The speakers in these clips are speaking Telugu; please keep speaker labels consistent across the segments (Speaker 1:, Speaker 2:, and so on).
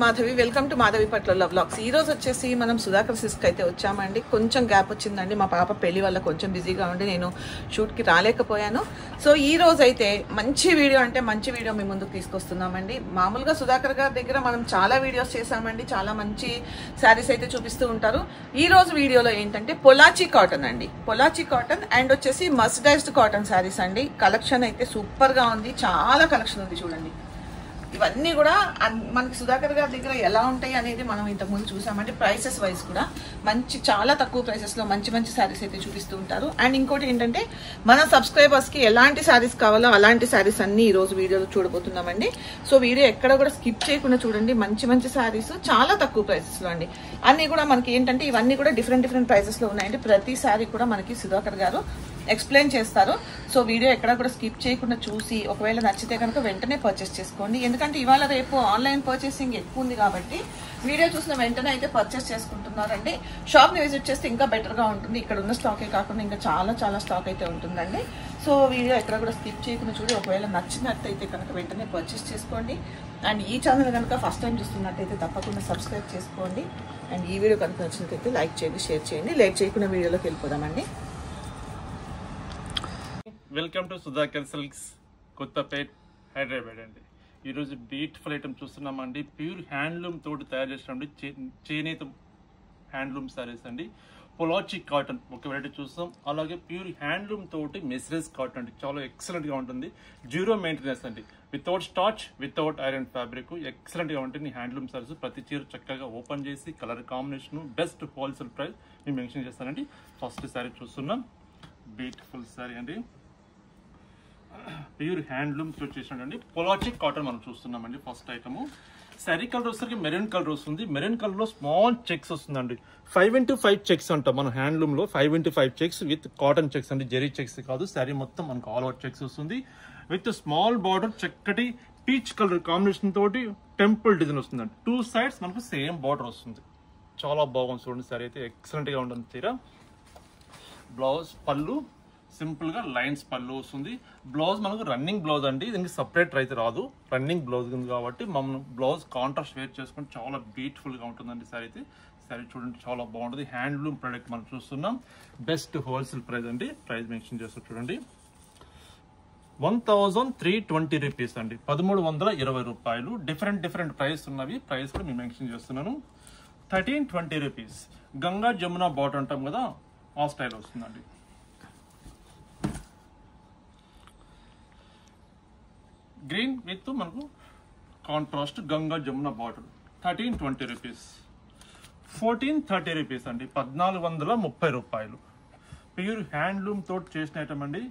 Speaker 1: మాధవి. వెల్కమ్ టు మాధవి పట్ల వ్లాగ్స్. ఈ రోజు వచ్చేసి మనం సుధాకర్ సిస్క్ అయితే వచ్చామండి. కొంచెం గ్యాప్ వచ్చిందండి, మా పాప పెళ్లి వల్ల కొంచెం బిజీగా ఉండి నేను షూట్కి రాలేకపోయాను. సో ఈ రోజు అయితే మంచి వీడియో అంటే మంచి వీడియో మీ ముందుకు తీసుకొస్తున్నామండి. మామూలుగా సుధాకర్ గారి దగ్గర మనం చాలా వీడియోస్ చేసామండి, చాలా మంచి శారీస్ అయితే చూపిస్తూ ఉంటారు. ఈ రోజు వీడియోలో ఏంటంటే పొలాచి కాటన్ అండి, పొలాచి కాటన్ అండ్ వచ్చేసి మర్సిడైజ్డ్ కాటన్ శారీస్ అండి. కలెక్షన్ అయితే సూపర్గా ఉంది, చాలా కలెక్షన్ ఉంది చూడండి. ఇవన్నీ కూడా మనకి సుధాకర్ గారి దగ్గర ఎలా ఉంటాయి అనేది మనం ఇంతకుముందు చూసామంటే ప్రైసెస్ వైజ్ కూడా మంచి చాలా తక్కువ ప్రైసెస్లో మంచి మంచి శారీస్ అయితే చూపిస్తూ ఉంటారు. అండ్ ఇంకోటి ఏంటంటే మన సబ్స్క్రైబర్స్కి ఎలాంటి శారీస్ కావాలో అలాంటి శారీస్ అన్ని ఈ రోజు వీడియోలో చూడబోతున్నామండి. సో వీడియో ఎక్కడ కూడా స్కిప్ చేయకుండా చూడండి. మంచి మంచి శారీస్ చాలా తక్కువ ప్రైసెస్లో అండి. అన్నీ కూడా మనకి ఏంటంటే ఇవన్నీ కూడా డిఫరెంట్ ప్రైసెస్లో ఉన్నాయండి. ప్రతి శారీ కూడా మనకి సుధాకర్ గారు ఎక్స్ప్లెయిన్ చేస్తారు. సో వీడియో ఎక్కడ కూడా స్కిప్ చేయకుండా చూసి ఒకవేళ నచ్చితే కనుక వెంటనే పర్చేస్ చేసుకోండి. ఎందుకంటే ఇవాళ రేపు ఆన్లైన్ పర్చేసింగ్ ఎక్కువ ఉంది కాబట్టి వీడియో చూసిన వెంటనే అయితే పర్చేస్ చేసుకుంటున్నారండి. షాప్ని విజిట్ చేస్తే ఇంకా బెటర్గా ఉంటుంది. ఇక్కడ ఉన్న స్టాకే కాకుండా ఇంకా చాలా స్టాక్ అయితే ఉంటుందండి. సో వీడియో ఎక్కడ కూడా స్కిప్ చేయకుండా చూడి ఒకవేళ నచ్చినట్టయితే కనుక వెంటనే పర్చేస్ చేసుకోండి. అండ్ ఈ ఛానల్ కనుక ఫస్ట్ టైం చూస్తున్నట్టయితే తప్పకుండా సబ్స్క్రైబ్ చేసుకోండి. అండ్ ఈ వీడియో కనుక నచ్చినట్టయితే లైక్ చేయండి, షేర్ చేయండి. లేట్ చేయకుండా వీడియోలోకి వెళ్ళిపోదామండి.
Speaker 2: Welcome to Sudhakar silks, Kothapet, Hyderabad అండి. ఈరోజు బ్యూటిఫుల్ ఐటమ్ చూస్తున్నామండి. ప్యూర్ హ్యాండ్లూమ్ తోటి తయారు చేసినటువంటి చేనేత హ్యాండ్లూమ్ సారీస్ అండి. పొలాచి కాటన్ ఒక వెరైటీ చూస్తాం. అలాగే ప్యూర్ హ్యాండ్లూమ్ తోటి మెస్రేజ్ కాటన్ అండి, చాలా ఎక్సలెంట్గా ఉంటుంది. జీరో మెయింటెనెన్స్ అండి, without starch, without iron fabric, ఎక్సలెంట్గా ఉంటుంది హ్యాండ్లూమ్ సారీస్. ప్రతి చీర చక్కగా ఓపెన్ చేసి colour combination best wholesale price మేము మెన్షన్ చేస్తానండి. ఫస్ట్ సారీ చూస్తున్నాం, బ్యూటిఫుల్ సారీ అండి. ప్యూర్ హ్యాండ్లూమ్ చేసినటువంటి పొలాచి కాటన్ మనం చూస్తున్నామండి. ఫస్ట్ ఐటమ్ శారీ కలర్ వచ్చేసరికి మెరూన్ కలర్ వస్తుంది. మెరూన్ కలర్ లో స్మాల్ చెక్స్ వస్తుందండి. 5x5 చెక్స్ అంటాం మన హ్యాండ్లూమ్ లో. 5x5 checks with cotton checks అండి, జెరీ చెక్స్ కాదు. శారీ మొత్తం మనకు ఆల్ అవుట్ చెక్స్ వస్తుంది విత్ స్మాల్ బార్డర్, చక్కటి పీచ్ కలర్ కాంబినేషన్ తోటి టెంపుల్ డిజైన్ వస్తుందండి. 2 sides మనకు సేమ్ బార్డర్ వస్తుంది. చాలా బాగుంది చూడండి. శారీ అయితే ఎక్సలెంట్ గా ఉంటుంది. చీర బ్లౌజ్ పళ్ళు సింపుల్ గా లైన్స్ పళ్ళు వస్తుంది. బ్లౌజ్ మనకు రన్నింగ్ బ్లౌజ్ అండి, దీనికి సపరేట్ అయితే రాదు. రన్నింగ్ బ్లౌజ్ ఉంది కాబట్టి మనం బ్లౌజ్ కాంట్రాస్ట్ వేర్ చేసుకుని చాలా బ్యూటిఫుల్ గా ఉంటుందండి. సారీ అయితే సారీ చూడండి, చాలా బాగుంటుంది. హ్యాండ్లూమ్ ప్రొడక్ట్ మనం చూస్తున్నాం. బెస్ట్ హోల్సేల్ ప్రైస్ అండి. ప్రైస్ మెన్షన్ చేస్తూ చూడండి, 1320 రూపీస్ అండి, 1320 రూపాయలు. డిఫరెంట్ ప్రైస్ ఉన్నవి. ప్రైస్ కూడా మేము మెన్షన్ చేస్తున్నాను. 1320 రూపీస్. గంగా జమున బాట్ అంటాం కదా, ఆ స్టైల్ వస్తుందండి. గ్రీన్ విత్ మనకు contrast Ganga Jamuna bottle, 1320 rupees. 1430 rupees అండి, 1430 రూపాయలు. ప్యూర్ హ్యాండ్లూమ్ తోటి చేసిన ఐటమ్ అండి.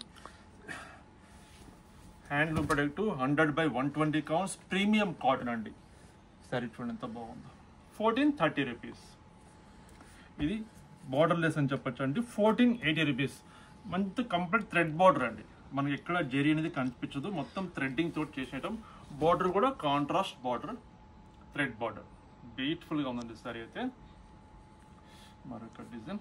Speaker 2: Handloom product 100/120 counts premium cotton అండి. సరే చూడండి ఎంత బాగుందో. 1430 రూపీస్. ఇది బార్డర్లెస్ అని చెప్పొచ్చు అండి. 1480 రూపీస్. మంచి కంప్లీట్ థ్రెడ్ బార్డర్ అండి, మనకి ఎక్కడ జెరీ అనేది కనిపించదు. మొత్తం థ్రెడ్డింగ్ తోటి చేసేయటం. బార్డర్ కూడా contrast border, thread border. Beautiful గా ఉందండి సారీ అయితే. మరొక డిజైన్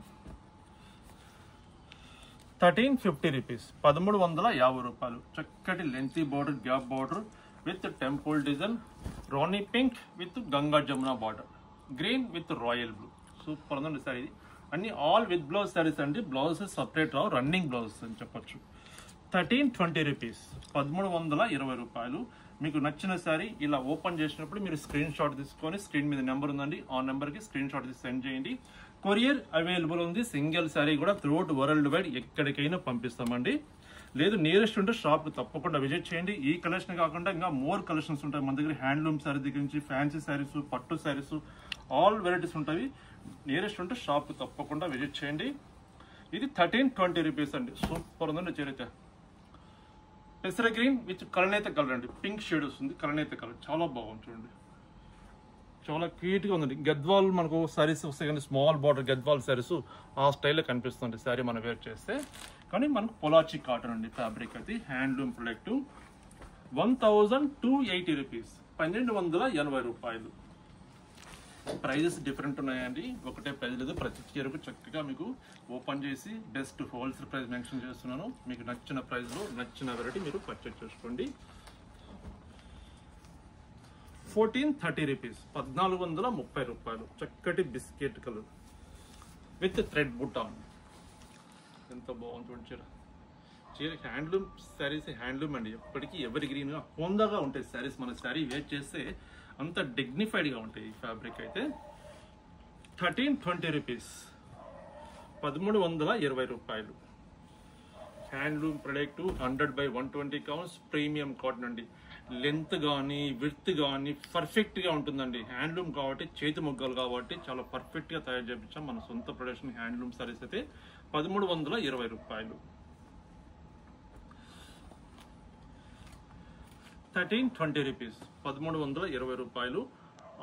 Speaker 2: 1350 రూపీస్, 1350 రూపాయలు. చక్కటి lengthy border, gap border with temple design, Rani pink with Ganga Jamuna border, green with royal blue. Super ఉందండి సారీ. ఇది అన్ని ఆల్ విత్ బ్లౌజ్ సారీస్ అండి. బ్లౌజెస్ సపరేట్ రావు, రన్నింగ్ బ్లౌజెస్ అని చెప్పొచ్చు. 1320 రూపీస్, 1320 రూపాయలు. మీకు నచ్చిన శారీ ఇలా ఓపెన్ చేసినప్పుడు మీరు స్క్రీన్ షాట్ తీసుకొని, స్క్రీన్ మీద నెంబర్ ఉందండి, ఆ నెంబర్కి స్క్రీన్ షాట్ తీసి సెండ్ చేయండి. కొరియర్ అవైలబుల్ ఉంది. సింగిల్ శారీ కూడా త్రూఅవుట్ వరల్డ్ వైడ్ ఎక్కడికైనా పంపిస్తామండి. లేదు నియరెస్ట్ ఉంటే షాప్ తప్పకుండా విజిట్ చేయండి. ఈ కలెక్షన్ కాకుండా ఇంకా మోర్ కలెక్షన్స్ ఉంటాయి మన దగ్గర. హ్యాండ్లూమ్ శారీ దగ్గర నుంచి ఫ్యాన్సీ శారీస్, పట్టు శారీస్, ఆల్ వెరైటీస్ ఉంటాయి. నియరెస్ట్ ఉంటే షాప్ తప్పకుండా విజిట్ చేయండి. ఇది 1320 రూపీస్ అండి. సూపర్ ఉందండి చీర అయితే. పెసర గ్రీన్ విత్ కలనేత కలర్ అండి, పింక్ షేడ్ వస్తుంది. కలనేత కలర్ చాలా బాగుంది చూడండి, చాలా క్యూట్ గా ఉందండి. గద్వాల్ మనకు సారీస్ వస్తాయి కానీ స్మాల్ బార్డర్ గద్వాల్ సారీస్ ఆ స్టైల్లో కనిపిస్తుంది శారీ మనం వేర్ చేస్తే. కానీ మనకు పొలాచి కాటన్ అండి ఫ్యాబ్రిక్. అది హ్యాండ్లూమ్ ప్రొడక్ట్. 1280 రూపీస్, 1280 రూపాయలు. ప్రైజెస్ డిఫరెంట్ ఉన్నాయండి, ఒకటే ప్రైజ్ లేదు. ప్రతి చీరకు చక్కగా మీకు ఓపెన్ చేసి బెస్ట్ హోల్సేల్ ప్రైస్ మెన్షన్ చేస్తున్నాను. మీకు నచ్చిన ప్రైస్లో నచ్చిన వెరైటీ మీరు పర్చేజ్ చేసుకోండి. 1430 రూపీస్, 1430 రూపాయలు. చక్కటి బిస్కెట్ కలర్ విత్ థ్రెడ్ బుట్టాన్. ఎంత బాగుంది చూడండి చీర. చీర హ్యాండ్లూమ్ శారీస్, హ్యాండ్లూమ్ అండి, ఎప్పటికీ ఎవరి గ్రీన్గా హోందాగా ఉంటాయి శారీస్. మన శారీ వేర్ చేస్తే అంత డిగ్నిఫైడ్గా ఉంటాయి. ఈ ఫ్యాబ్రిక్ అయితే 1320 రూపీస్, 1320 రూపాయలు. Handloom product 100/120 counts, premium cotton అండి. లెంత్ కానీ విడ్త్ కానీ పర్ఫెక్ట్గా ఉంటుందండి. హ్యాండ్లూమ్ కాబట్టి, చేతి మొగ్గలు కాబట్టి చాలా పర్ఫెక్ట్గా తయారు చేయించాం. మన సొంత ప్రొడక్షన్ హ్యాండ్లూమ్ సారీస్ అయితే 1320 రూపాయలు. 1320 రూపీస్, 1320 రూపాయలు.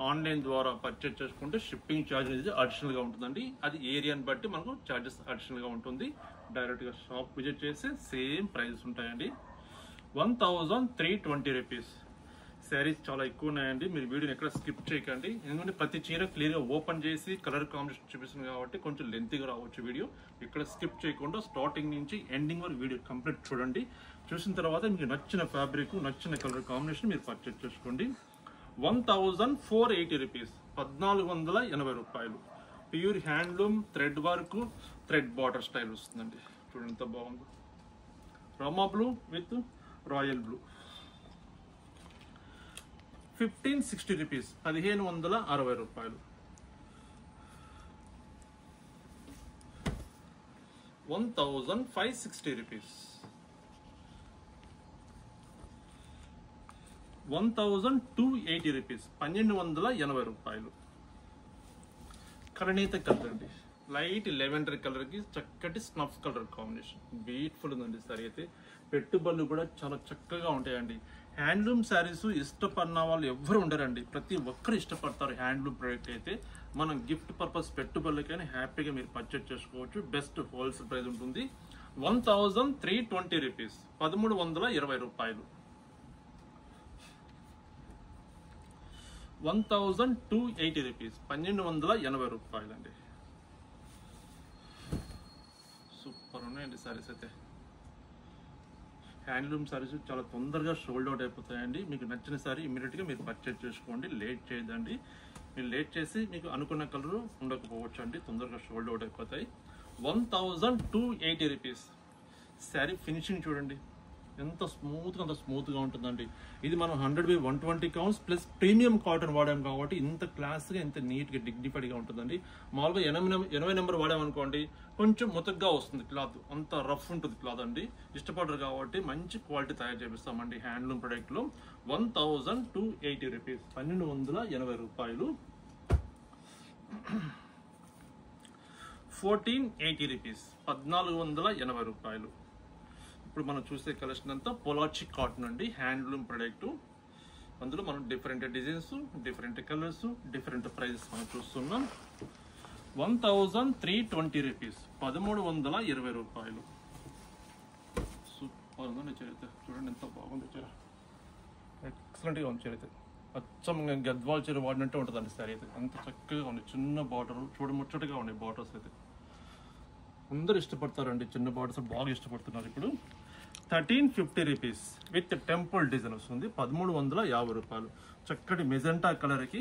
Speaker 2: ఆన్లైన్ ద్వారా పర్చేజ్ చేసుకుంటే షిప్పింగ్ ఛార్జ్ అనేది అడిషనల్గా ఉంటుందండి. అది ఏరియాని బట్టి మనకు ఛార్జెస్ అడిషనల్గా ఉంటుంది. డైరెక్ట్గా షాప్ విజిట్ చేస్తే సేమ్ ప్రైజెస్ ఉంటాయండి. 1320 రూపీస్. శారీస్ చాలా ఎక్కువ ఉన్నాయండి, మీరు వీడియోని ఎక్కడ స్కిప్ చేయకండి. ఎందుకంటే ప్రతి చీర క్లియర్గా ఓపెన్ చేసి కలర్ కాంబినేషన్ చూపిస్తుంది కాబట్టి కొంచెం లెంతీగా రావచ్చు వీడియో. ఇక్కడ స్కిప్ చేయకుండా స్టార్టింగ్ నుంచి ఎండింగ్ వరకు వీడియో కంప్లీట్ చూడండి. చూసిన తర్వాత మీకు నచ్చిన ఫ్యాబ్రిక్, నచ్చిన కలర్ కాంబినేషన్ మీరు పర్చేజ్ చేసుకోండి. 1480 రూపీస్, 1480 రూపాయలు. Pure handloom thread work, thread border style వస్తుందండి. చూడండి ఎంత బాగుంది. Rama blue with royal blue. 1560 rupees, 1560 రూపాయలు. 1560 రూపీస్, 1280 రూపీస్, 1280 రూపాయలు. కరణీత కలర్ అండి, లైట్ లెవెండర్ కలర్ కి చక్కటి స్నఫ్ కలర్ కాంబినేషన్. బ్యూటిఫుల్ ఉందండి సారీ అయితే. పెట్టుబడులు కూడా చాలా చక్కగా ఉంటాయండి. హ్యాండ్లూమ్ శారీస్ ఇష్టపడిన వాళ్ళు ఎవ్వరు ఉండరండి, ప్రతి ఒక్కరు ఇష్టపడతారు హ్యాండ్లూమ్ ప్రోడక్ట్ అయితే. మనం గిఫ్ట్ పర్పస్ పెట్టుబడులకైనా హ్యాపీగా మీరు పర్చేజ్ చేసుకోవచ్చు. బెస్ట్ హోల్సేల్ ప్రైస్ ఉంటుంది. 1320 రూపీస్, 1320 రూపాయలు. 1280 రూపీస్, 1280 రూపాయలు అండి. సూపర్ ఉన్నాయండి సారీస్ అయితే. హ్యాండ్లూమ్ సారీస్ చాలా తొందరగా సోల్డ్ అవుట్ అయిపోతాయండి. మీకు నచ్చిన సారీ ఇమీడియట్గా మీరు పర్చేజ్ చేసుకోండి, లేట్ చేయదండి. మీరు లేట్ చేసి మీకు అనుకున్న కలర్ ఉండకపోవచ్చు అండి, తొందరగా సోల్డ్ అవుట్ అయిపోతాయి. 1280 రూపీస్. శారీ ఫినిషింగ్ చూడండి ఎంత స్మూత్గా, అంత స్మూత్గా ఉంటుందండి. ఇది మనం 100/120 కౌంట్స్ ప్లస్ ప్రీమియం కాటన్ వాడాం కాబట్టి ఇంత క్లాస్గా, ఇంత నీట్గా, డిగ్నిఫైడ్గా ఉంటుందండి. మామూలుగా 80 నెంబర్ వాడామనుకోండి కొంచెం ముతగ్గా వస్తుంది క్లాత్, అంత రఫ్ ఉంటుంది క్లాత్ అండి. ఇష్టపడరు కాబట్టి మంచి క్వాలిటీ తయారు చేపిస్తామండి హ్యాండ్లూమ్ ప్రొడక్ట్లో. 1280 రూపీస్, 1280 రూపాయలు. 1480 రూపీస్, 1480 రూపాయలు. ఇప్పుడు మనం చూసే కలెక్షన్ అంతా పొలాచి కాటన్ అండి, హ్యాండ్లూమ్ ప్రొడక్ట్. అందులో మనం different designs, different colours, different prices మనం చూస్తున్నాం. 1320 రూపీస్, 1320 రూపాయలు. సూపర్ ఉందండి చరిత్ర. చూడండి ఎంత బాగుంది చీర, ఎక్సలెంట్గా ఉంది చరిత్ర. అచ్చం గద్వాల్ చీర వాడినట్టే ఉంటుందండి సారీ అయితే. అంత చక్కగా ఉంది, చిన్న బార్డర్ చూడముచ్చటగా ఉన్నాయి బార్డర్స్ అయితే. అందరూ ఇష్టపడతారండి, చిన్న బార్డర్స్ బాగా ఇష్టపడుతున్నారు ఇప్పుడు. 1350 రూపీస్ విత్ టెంపుల్ డిజైన్ వస్తుంది, 1350 రూపాయలు. చక్కటి మెజెంటా కలర్కి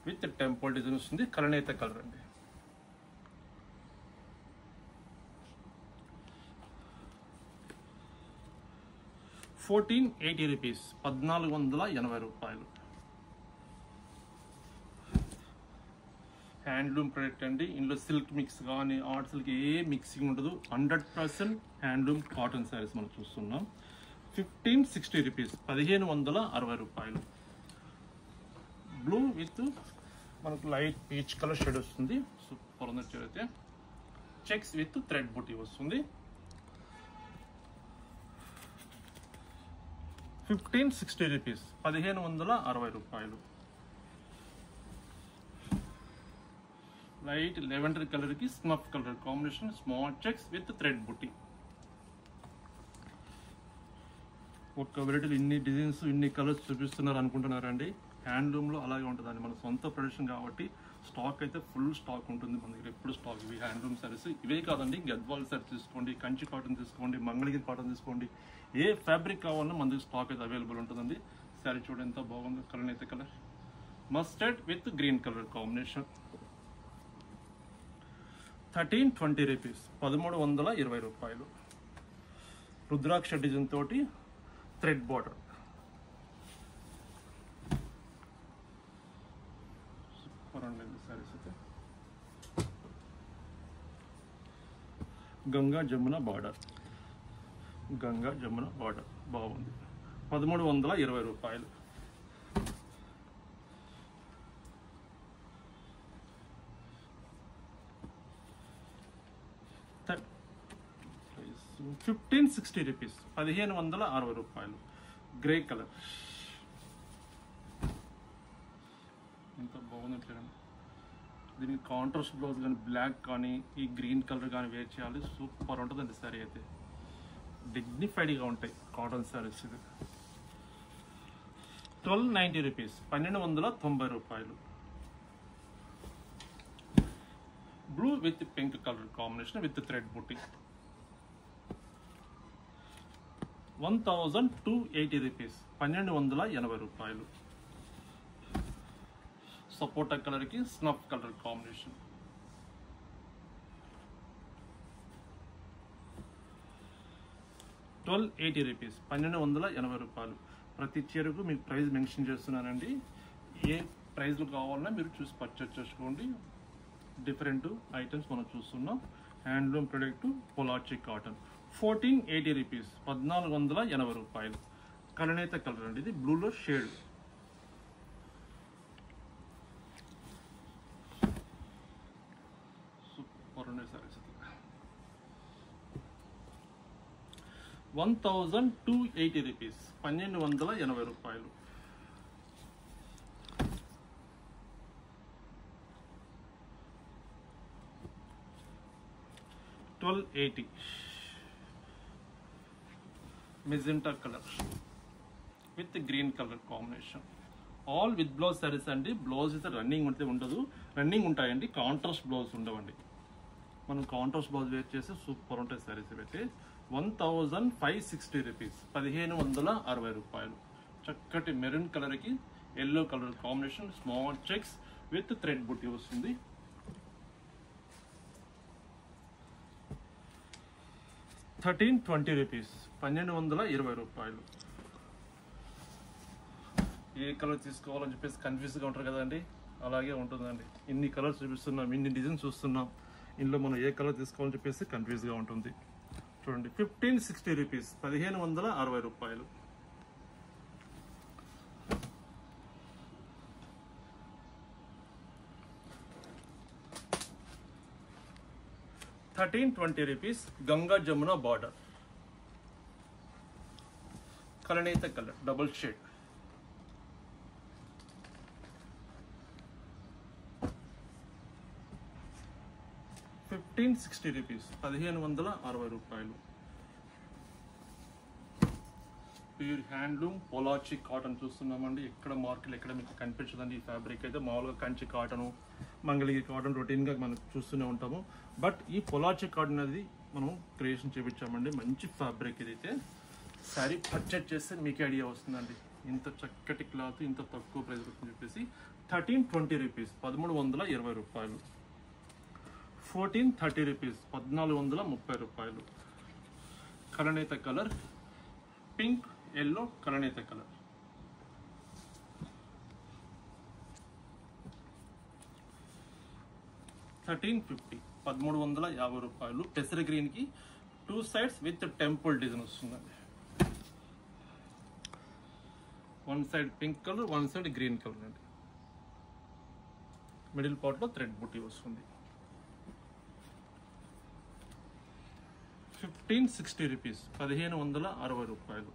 Speaker 2: విత్ టెంపుల్ డిజైన్ వస్తుంది, కలనేత కలర్ అండి. $1480 రూపీస్, 1480 రూపాయలు. హ్యాండ్లూమ్ ప్రొడక్ట్ అండి. ఇందులో సిల్క్ మిక్స్ కానీ ఆర్ట్ సిల్క్ ఏ మిక్సింగ్ ఉండదు. 100% హ్యాండ్లూమ్ కాటన్ శారీస్ మనం చూస్తున్నాం. 1560 రూపీస్, 1560 రూపాయలు. బ్లూ విత్ మనకు లైట్ పీచ్ కలర్ షేడ్ వస్తుంది. సూపర్ ఉంది అయితే. చెక్స్ విత్ థ్రెడ్ బూటీ వస్తుంది. 1560 రూపీస్, 1560 రూపాయలు. లైట్ లెవెండర్ కలర్ కి snuff colour combination, small checks with thread బుట్టి. ఒక్క వెరైటీలు ఇన్ని డిజైన్స్, ఇన్ని కలర్స్ చూపిస్తున్నారు అనుకుంటున్నారండి. హ్యాండ్లూమ్లో అలాగే ఉంటుందండి, మన సొంత ప్రొడక్షన్ కాబట్టి స్టాక్ అయితే ఫుల్ స్టాక్ ఉంటుంది మన దగ్గర ఎప్పుడు స్టాక్. ఇవి హ్యాండ్లూమ్ సారీస్ ఇవే కాదండి, గద్వాల్ సారీ తీసుకోండి, కంచి కాటన్ తీసుకోండి, మంగళగిరి కాటన్ తీసుకోండి, ఏ ఫ్యాబ్రిక్ కావాలన్నా మన దగ్గర స్టాక్ అయితే అవైలబుల్ ఉంటుందండి. శారీ చూడండి ఎంత బాగుంది, కలర్ అయితే colour mustard with green colour combination. 1320 rupees, 1320 రూపాయలు. రుద్రాక్ష డిజైన్ తోటి థ్రెడ్ బార్డర్. సూపర్ అండి సారీస్ అయితే. గంగా జమున బార్డర్, గంగా జమున బార్డర్ బాగుంది. 1320 రూపాయలు. $1560 రూపీస్, 1560 రూపాయలు. గ్రే కలర్ ఎంత బాగుంది. దీనికి కాంట్రాస్ట్ బ్లౌజ్ కానీ బ్లాక్ కానీ ఈ గ్రీన్ కలర్ కానీ వేర్ చేయాలి. సూపర్ ఉంటుందండి సారీ అయితే. డిగ్నిఫైడ్గా ఉంటాయి కాటన్ సారీస్. ఇది 1290 రూపీస్, 1290 రూపాయలు. Blue with pink colour combination with thread బుట్టి. 1280 రూపీస్, 1280 రూపాయలు. సపోటా కలర్ కి స్నఫ్ కలర్ కాంబినేషన్. $1280 రూపీస్, 1280 రూపాయలు. ప్రతి చీరకు మీకు ప్రైస్ మెన్షన్ చేస్తున్నానండి. ఏ ప్రైస్లు కావాలన్నా మీరు చూసి పర్చేస్ చేసుకోండి. డిఫరెంట్ ఐటమ్స్ మనం చూస్తున్నాం. Handloom product Pollachi cotton. 1480 rupees, 1480 రూపాయలు. కలనేత కలర్ అండి ఇది, బ్లూలో షేడ్. సూపర్ ఉండే సారీస్. 1280 రూపీస్, 1280 రూపాయలు. $1280. Magenta colour with green colour combination. All with blouse saris అండి. బ్లౌజ్ అయితే రన్నింగ్ ఉంటే ఉండదు, రన్నింగ్ ఉంటాయండి. కాంట్రాస్ట్ బ్లౌజ్ ఉండవండి. మనం కాంట్రాస్ట్ బ్లౌజ్ వేర్ చేస్తే సూపర్ ఉంటాయి సారీస్ పెట్టి. 1560 రూపీస్, 1560 రూపాయలు. చక్కటి మెరూన్ కలర్ కి yellow colour combination, small checks with thread బుట్టి వస్తుంది. 1320 రూపీస్, 1220 రూపాయలు. ఏ కలర్ తీసుకోవాలని చెప్పేసి కన్ఫ్యూజ్గా ఉంటారు కదండి, అలాగే ఉంటుందండి. ఇన్ని కలర్స్ చూపిస్తున్నాం, ఇన్ని డిజైన్స్ చూస్తున్నాం. ఇందులో మనం ఏ కలర్ తీసుకోవాలని చెప్పేసి కన్ఫ్యూజ్గా ఉంటుంది. చూడండి, 1560 రూపీస్, 1560 రూపాయలు. $1320 రూపీస్, గంగా జమున బార్డర్. కలనేత కలర్, డబుల్ షేడ్. $1560 రూపీస్, 1560 రూపాయలు. ప్యూర్ హ్యాండ్లూమ్ పొలాచి కాటన్ చూస్తున్నామండి. ఎక్కడ మార్కెట్ ఎక్కడ మీకు కనిపించదండి ఈ ఫ్యాబ్రిక్ అయితే. మామూలుగా కంచి కాటను, మంగళగిరి కాటన్ రొటీన్గా మనం చూస్తూనే ఉంటాము. బట్ ఈ పొలాచి కాటన్ అనేది మనం క్రియేషన్ చేయించామండి. మంచి ఫ్యాబ్రిక్ ఇదైతే. శారీ పర్చేజ్ చేస్తే మీకే ఐడియా వస్తుందండి. ఇంత చక్కటి క్లాత్ ఇంత తక్కువ ప్రైస్ అని చెప్పేసి. 1320 రూపీస్, 1320 రూపాయలు. 1430 రూపీస్, 1430 రూపాయలు. కలనేత కలర్, పింక్ ఎల్లో కలనేత కలర్. $1350, 1350 రూపాయలు. పెసర గ్రీన్ కి 2 సైడ్స్ విత్ టెంపుల్ డిజైన్ వస్తుందండి. 1 side pink colour, 1 side green colour అండి. మిడిల్ పార్ట్ లో థ్రెడ్ బుట్టి వస్తుంది. 1560 రూపీస్, 1560 రూపాయలు.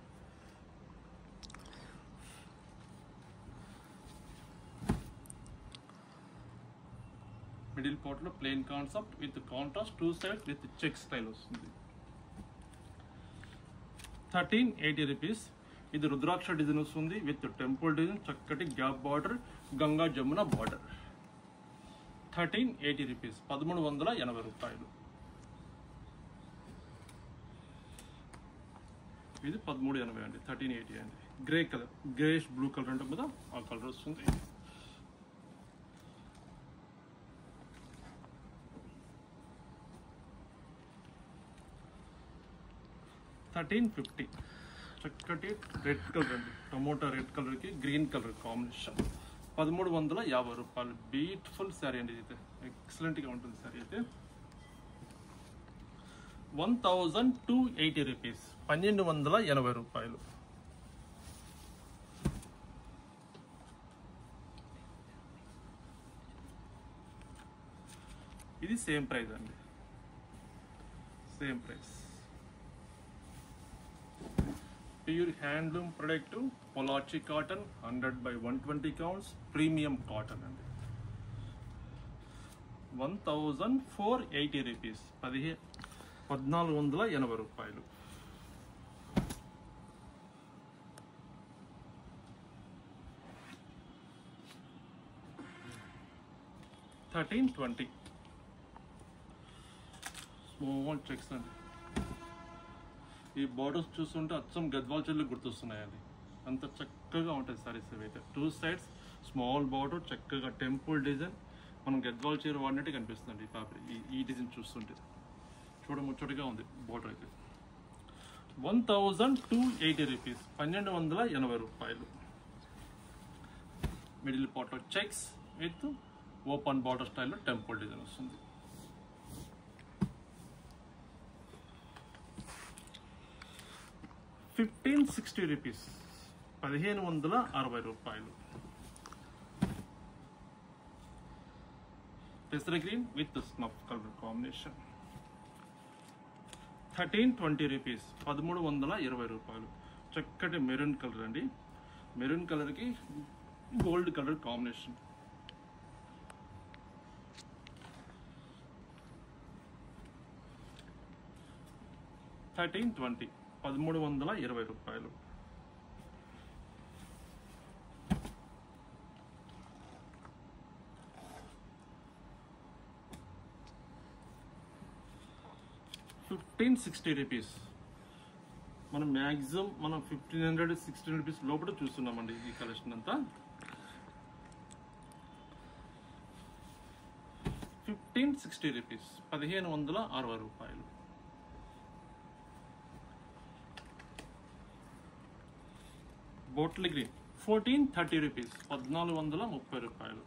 Speaker 2: మిడిల్ పార్ట్ లో plain concept with contrast, 2 sides with check style వస్తుంది. 1380 రూపీస్. ఇది రుద్రాక్ష డిజైన్ వస్తుంది విత్ టెంపుల్ డిజైన్, చక్కటి gap border, Ganga Jamuna border. 1380 rupees, 1380 రూపాయలు. ఇది 1380 అండి, 1380 అండి. Grey colour, greyish blue colour అంటే కదా ఆ కలర్ వస్తుంది. 1350 చక్కటి రెడ్ కలర్ అండి, టమోటా రెడ్ కలర్కి గ్రీన్ కలర్ కాంబినేషన్ 1350 రూపాయలు. బ్యూటిఫుల్ శారీ అండి, అయితే ఎక్సలెంట్గా ఉంటుంది శారీ అయితే. 1280 రూపీస్, 1280 రూపాయలు. ఇది సేమ్ ప్రైస్ అండి, same price. Pure handloom product, Pollachi cotton, 100/120 counts, premium cotton అండి. 1480 రూపీస్, 1480 రూపాయలు. $1320 స్మాల్ చెక్స్ అండి. ఈ బార్డర్స్ చూస్తుంటే అచ్చం గద్వాల్ చెల్లు గుర్తొస్తున్నాయండి, అంత చక్కగా ఉంటుంది సారీస్ అయితే. 2 sides స్మాల్ బార్డర్, చక్కగా టెంపుల్ డిజైన్, మనం గద్వాల్ చీర వాడినట్టు కనిపిస్తుంది ఈ ఫ్యాబ్రిక్. ఈ డిజైన్ చూస్తుంటే చూడముచ్చటగా ఉంది బార్డర్ అయితే. 1280 రూపీస్, 1280 రూపాయలు. మిడిల్ పార్ట్లో చెక్స్ విత్ ఓపెన్ బార్డర్ స్టైల్లో టెంపుల్ డిజైన్ వస్తుంది. 1560 రూపీస్, 1560 రూపాయలు. పెసర green with snuff colour combination. 1320 rupees, 1320 రూపాయలు. చక్కటి మెరూన్ కలర్ అండి, మెరూన్ కలర్కి గోల్డ్ కలర్ కాంబినేషన్. 1320, 1320 రూపాయలు. $1560 రూపీస్. మనం మ్యాక్సిమం 1500-1600 రూపీస్ లోపల చూస్తున్నామండి ఈ కలెక్షన్ అంతా. 1560 రూపీస్, 1560 రూపాయలు. బోట్ల గ్రీన్ 1430 రూపీస్, 1430 రూపాయలు.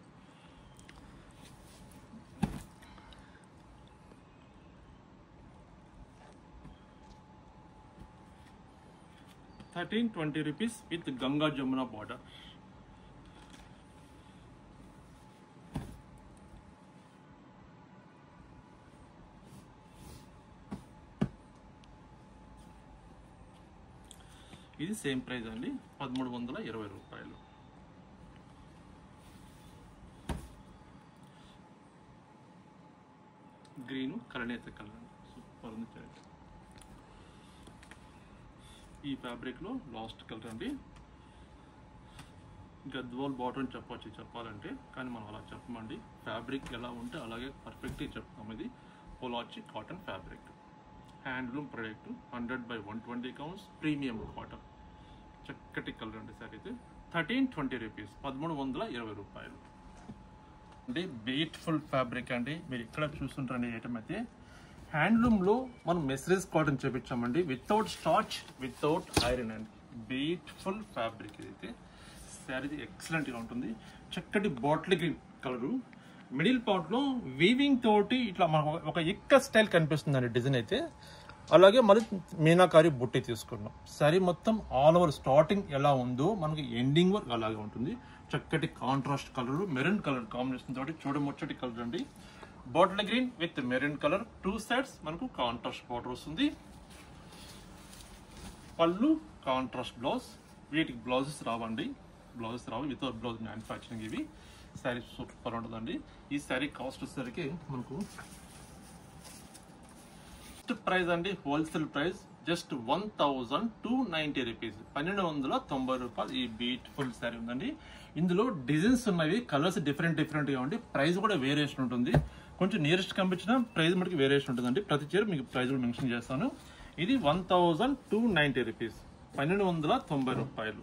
Speaker 2: $1320 rupees with Ganga Jamuna border. ఇది సేమ్ ప్రైస్ అండి, 1320 రూపాయలు. గ్రీన్ కలనేత కలర్, సూపర్ ఉంది. ఈ ఫ్యాబ్రిక్ లో లాస్ట్ కలర్ అండి, గద్వాల్ బాటమ్ చెప్పాలంటే, కానీ మనం అలా చెప్పమండి. ఫ్యాబ్రిక్ ఎలా ఉంటే అలాగే పర్ఫెక్ట్గా చెప్తాం. ఇది Pollachi cotton fabric, handloom product, 100/120 counts, premium cotton. చక్కటి కలర్ అండి సార్. ఇది 1320 రూపీస్, 1320 రూపాయలు అండి. బ్యూటిఫుల్ ఫ్యాబ్రిక్ అండి. మీరు ఇక్కడ చూస్తుంటారండి ఐటమ్ అయితే. హ్యాండ్లూమ్లో మనం మెస్రేజ్ కాటన్ చూపించామండి, వితౌట్ స్టార్చ్, వితౌట్ ఐరన్ అండి. బ్యూటిఫుల్ ఫ్యాబ్రిక్ ఇదైతే. శారీ ఎక్సలెంట్గా ఉంటుంది. చక్కటి బాటిల్ గ్రీన్ కలరు, మిడిల్ పార్ట్లో వీవింగ్ తోటి ఇట్లా మనకు ఒక ఇక్క స్టైల్ కనిపిస్తుందండి డిజైన్ అయితే. అలాగే మరి మీనాకారి బుట్టి తీసుకున్నాం. శారీ మొత్తం ఆల్ ఓవర్ స్టార్టింగ్ ఎలా ఉందో మనకి ఎండింగ్ వరకు అలాగే ఉంటుంది. చక్కటి contrast colour, maroon colour combination తోటి చూడముచ్చటి కలర్ అండి. Bottle green with maroon colour, 2 sides మనకు కాంట్రాస్ట్ బార్డర్ వస్తుంది. పళ్ళు కాంట్రాస్ట్ బ్లౌజ్. వీటికి బ్లౌజెస్ రావండి, బ్లౌజెస్ రావు, వితౌట్ బ్లౌజ్ మ్యానుఫ్యాక్చరింగ్ ఇవి. శారీ సూపర్ ఉంటుందండి. ఈ శారీ కాస్ట్ వచ్చేసరికి మనకు ప్రైస్ అండి, హోల్సేల్ ప్రైస్ జస్ట్ 1290 రూపీస్, 1290 రూపాయలు. ఈ బ్యూటిఫుల్ శారీ ఉందండి. ఇందులో డిజైన్స్ ఉన్నవి, కలర్స్ డిఫరెంట్గా ఉండి, ప్రైస్ కూడా వేరియేషన్ ఉంటుంది. కొంచెం నియరెస్ట్ కనిపించిన ప్రైస్ మనకి వేరియేషన్ ఉంటుందండి. ప్రతి చీర మీకు ప్రైస్ కూడా మెన్షన్ చేస్తాను. ఇది 1290 రూపీస్, 1290 రూపాయలు.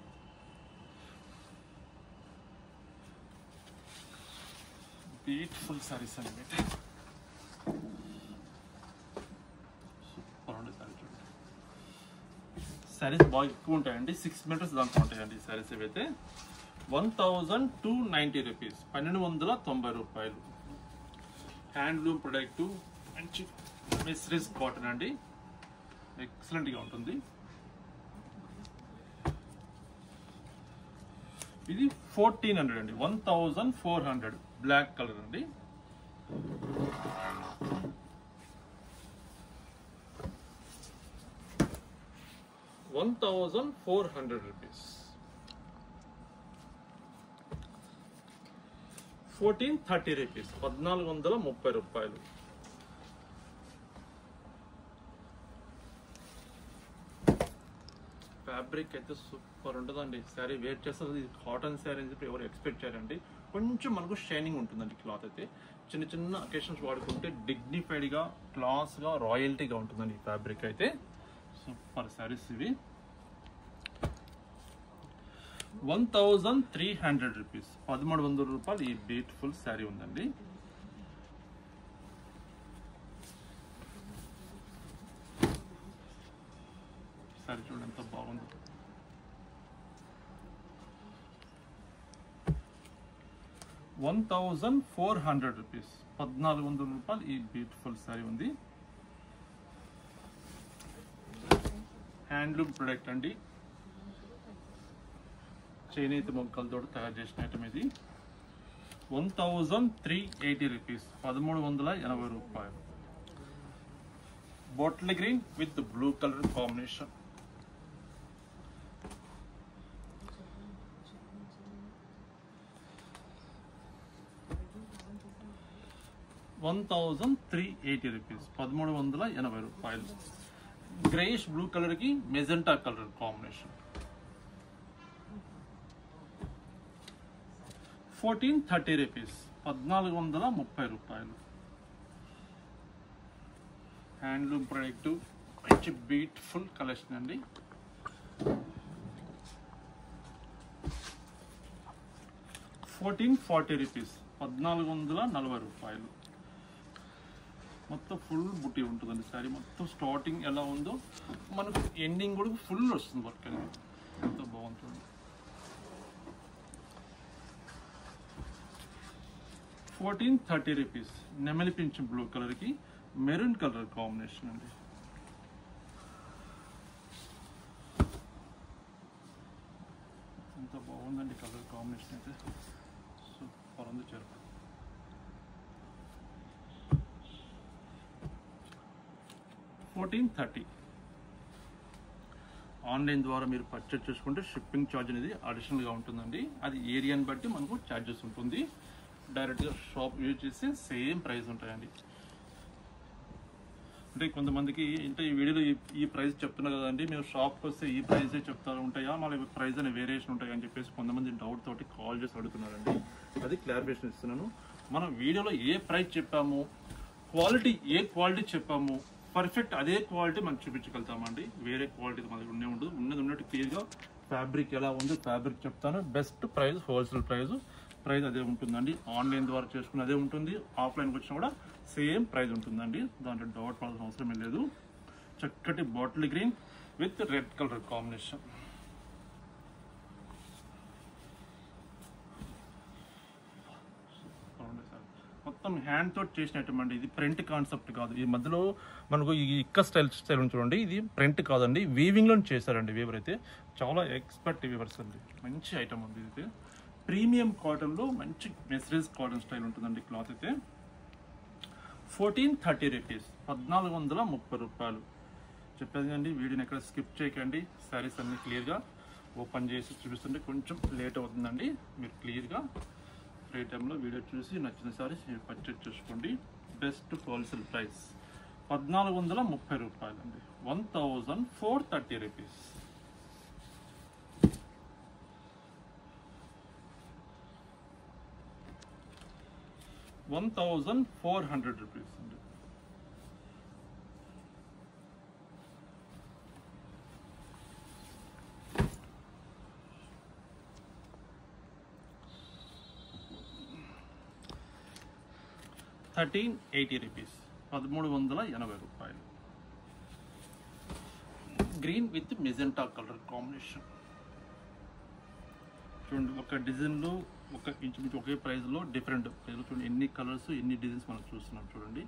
Speaker 2: బ్యూటిఫుల్ సారీస్ అండి. సూపర్ ఉంది సారీ చూడండి. శారీస్ బాగా ఎక్కువ ఉంటాయండి, 6 మీటర్స్ దాకా ఉంటాయండి ఈ శారీస్ ఇవైతే. 1290 రూపీస్, 1290 రూపాయలు. హ్యాండ్లూమ్ ప్రొడక్ట్, మంచి మెస్రీస్ కాటన్ అండి, ఎక్సలెంట్ గా ఉంటుంది. ఇది 1400 అండి, 1400 బ్లాక్ కలర్ అండి. ₹1,400. 1430 రూపీస్, 1430 రూపాయలు. ఫ్యాబ్రిక్ అయితే సూపర్ ఉంటుందండి. శారీ వేర్ చేస్తుంది, కాటన్ శారీ అని చెప్పి ఎవరు ఎక్స్పెక్ట్ చేయాలండి. కొంచెం మనకు షైనింగ్ ఉంటుందండి క్లాత్ అయితే. చిన్న చిన్న అకేషన్స్ వాడుకుంటే డిగ్నిఫైడ్గా, క్లాస్గా, రాయల్టీగా ఉంటుందండి ఈ ఫ్యాబ్రిక్ అయితే. సూపర్ శారీస్ ఇవి. 1300 రూపీస్, 1300 రూపాయలు ఈ బ్యూటిఫుల్ శారీ ఉందండి. శారీ చూడండి ఎంత బాగుంది. 1400 రూపీస్, 1400 రూపాయలు ఈ బ్యూటిఫుల్ శారీ ఉంది. హ్యాండ్లూమ్ ప్రొడక్ట్ అండి, చేనేత మొక్కలతో తయారు చేసిన ఐటమ్ ఇది. 1380 రూపీస్, 1380 రూపాయలు. Bottle green with blue colour combination. 1380 rupees, 1380 రూపాయలు. గ్రేయిష్ బ్లూ కలర్ కి మెజెంటా కలర్ కాంబినేషన్. 1430 రూపీస్, 1430 రూపాయలు. హ్యాండ్లూమ్ ప్రొడక్ట్, మంచి బ్యూటిఫుల్ కలెక్షన్ అండి. 1440 రూపీస్, 1440 రూపాయలు. మొత్తం ఫుల్ బుట్టి ఉంటుందండి శారీ. మొత్తం స్టార్టింగ్ ఎలా ఉందో మనకు ఎండింగ్ కూడా ఫుల్ వస్తుంది వర్క్ అనేది. ఎంతో బాగుంటుంది. 1430 రూపీస్, నెమలి పింఛ్ బ్లూ కలర్ కి మెరూన్ కలర్ కాంబినేషన్ అండి. ఎంత బాగుందండి కలర్ కాంబినేషన్ అయితే, సూపర్ ఉంది చీర. 1430. ఆన్లైన్ ద్వారా మీరు పర్చేజ్ చేసుకుంటే షిప్పింగ్ ఛార్జ్ అనేది అడిషనల్గా ఉంటుందండి. అది ఏరియాని బట్టి మనకు ఛార్జెస్ ఉంటుంది. డైరెక్ట్గా షాప్ యూజ్ చేస్తే సేమ్ ప్రైస్ ఉంటాయండి. అంటే కొంతమందికి అంటే ఈ వీడియోలో ఈ ప్రైస్ చెప్తున్నా కదండి, మీరు షాప్కి వస్తే ఈ ప్రైజే చెప్తారు ఉంటాయా, మళ్ళీ ప్రైస్ అనే వేరియేషన్ ఉంటాయా అని చెప్పేసి కొంతమంది డౌట్ తోటి కాల్ చేసి అడుగుతున్నారండి. అది క్లారిఫికేషన్ ఇస్తున్నాను. మనం వీడియోలో ఏ ప్రైస్ చెప్పాము, క్వాలిటీ ఏ క్వాలిటీ చెప్పాము, పర్ఫెక్ట్ అదే క్వాలిటీ మనం చూపించగలుగుతామండి. వేరే క్వాలిటీ మన దగ్గర ఉండదు. ఉన్నది ఉన్నట్టు క్లియర్గా ఫ్యాబ్రిక్ ఎలా ఉంది ఫ్యాబ్రిక్ చెప్తాను. బెస్ట్ ప్రైస్, హోల్సేల్ ప్రైస్ అదే ఉంటుందండి. ఆన్లైన్ ద్వారా చేసుకుని అదే ఉంటుంది. ఆఫ్లైన్కి వచ్చినా కూడా సేమ్ ప్రైస్ ఉంటుందండి. దాంట్లో డౌట్ పడాల్సిన అవసరం లేదు. చక్కటి bottle green with red colour combination. మొత్తం హ్యాండ్ తోటి చేసిన ఐటమ్ అండి. ఇది ప్రింట్ కాన్సెప్ట్ కాదు. ఈ మధ్యలో మనకు ఈ ఇక్క స్టైల్ చూడండి, ఇది ప్రింట్ కాదండి, వీవింగ్ లో చేశారండి. వీవర్ అయితే చాలా ఎక్స్పర్ట్ వీవర్స్ అండి. మంచి ఐటమ్ ఉంది. ఇది ప్రీమియం కాటన్ లో మంచి మెస్రీస్ కాటన్ స్టైల్ ఉంటుందండి క్లాత్ అయితే. 1430 రూపీస్, 1430 రూపాయలు. చెప్పేది అండి, వీడియోని ఎక్కడ స్కిప్ చేయకండి. శారీస్ అన్ని క్లియర్గా ఓపెన్ చేసి చూపిస్తుంటే కొంచెం లేట్ అవుతుందండి. మీరు క్లియర్గా ఫ్రీ టైంలో వీడియో చూసి నచ్చిన సారీస్ మీరు పర్చేజ్ చేసుకోండి. బెస్ట్ హోల్సేల్ ప్రైస్ 1430 రూపాయలు అండి. 1430 రూపీస్. 1400 రూపీస్ అండి. ₹1380, 1380 రూపాయలు. Green with magenta colour combination. చూడండి, ఒక డిజైన్లో ఒక ఇంచుమించు ఒకే ప్రైస్లో డిఫరెంట్ ప్రైస్లో చూడండి ఎన్ని కలర్స్ ఎన్ని డిజైన్స్ మనం చూస్తున్నాం. చూడండి,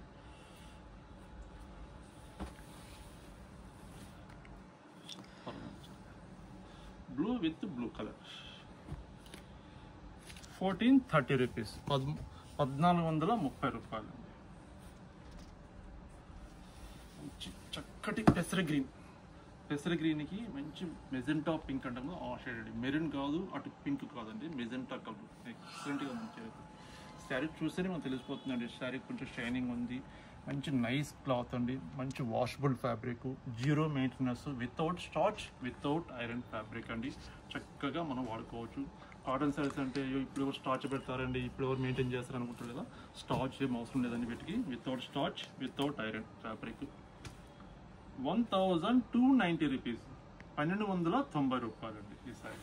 Speaker 2: blue with blue colour 1430 rupees, 1430 రూపాయలు. మంచి చక్కటి పెసర గ్రీన్కి మంచి మెజెంటా పింక్ అంటాము. ఆ షేడ్ అండి, మెరూన్ కాదు అటు పింక్ కాదండి, మెజెంటా కలర్ ఎక్సలెంట్గా మంచి శారీ చూస్తేనే మనకు తెలిసిపోతుందండి. శారీ కొంచెం షైనింగ్ ఉంది, మంచి నైస్ క్లాత్ అండి, మంచి washable fabric, zero maintenance, without starch without iron fabric అండి. చక్కగా మనం వాడుకోవచ్చు. కాటన్ శారీస్ అంటే ఇప్పుడు ఎవరు స్టార్చ్ పెడతారండి, ఇప్పుడు ఎవరు మెయింటైన్ చేస్తారు అనుకుంటారు కదా, స్టార్చ్ ఏం అవసరం లేదండి వీటికి. Without starch without iron fabric 1290 rupees, 1290 రూపాయలండి ఈ శారీ.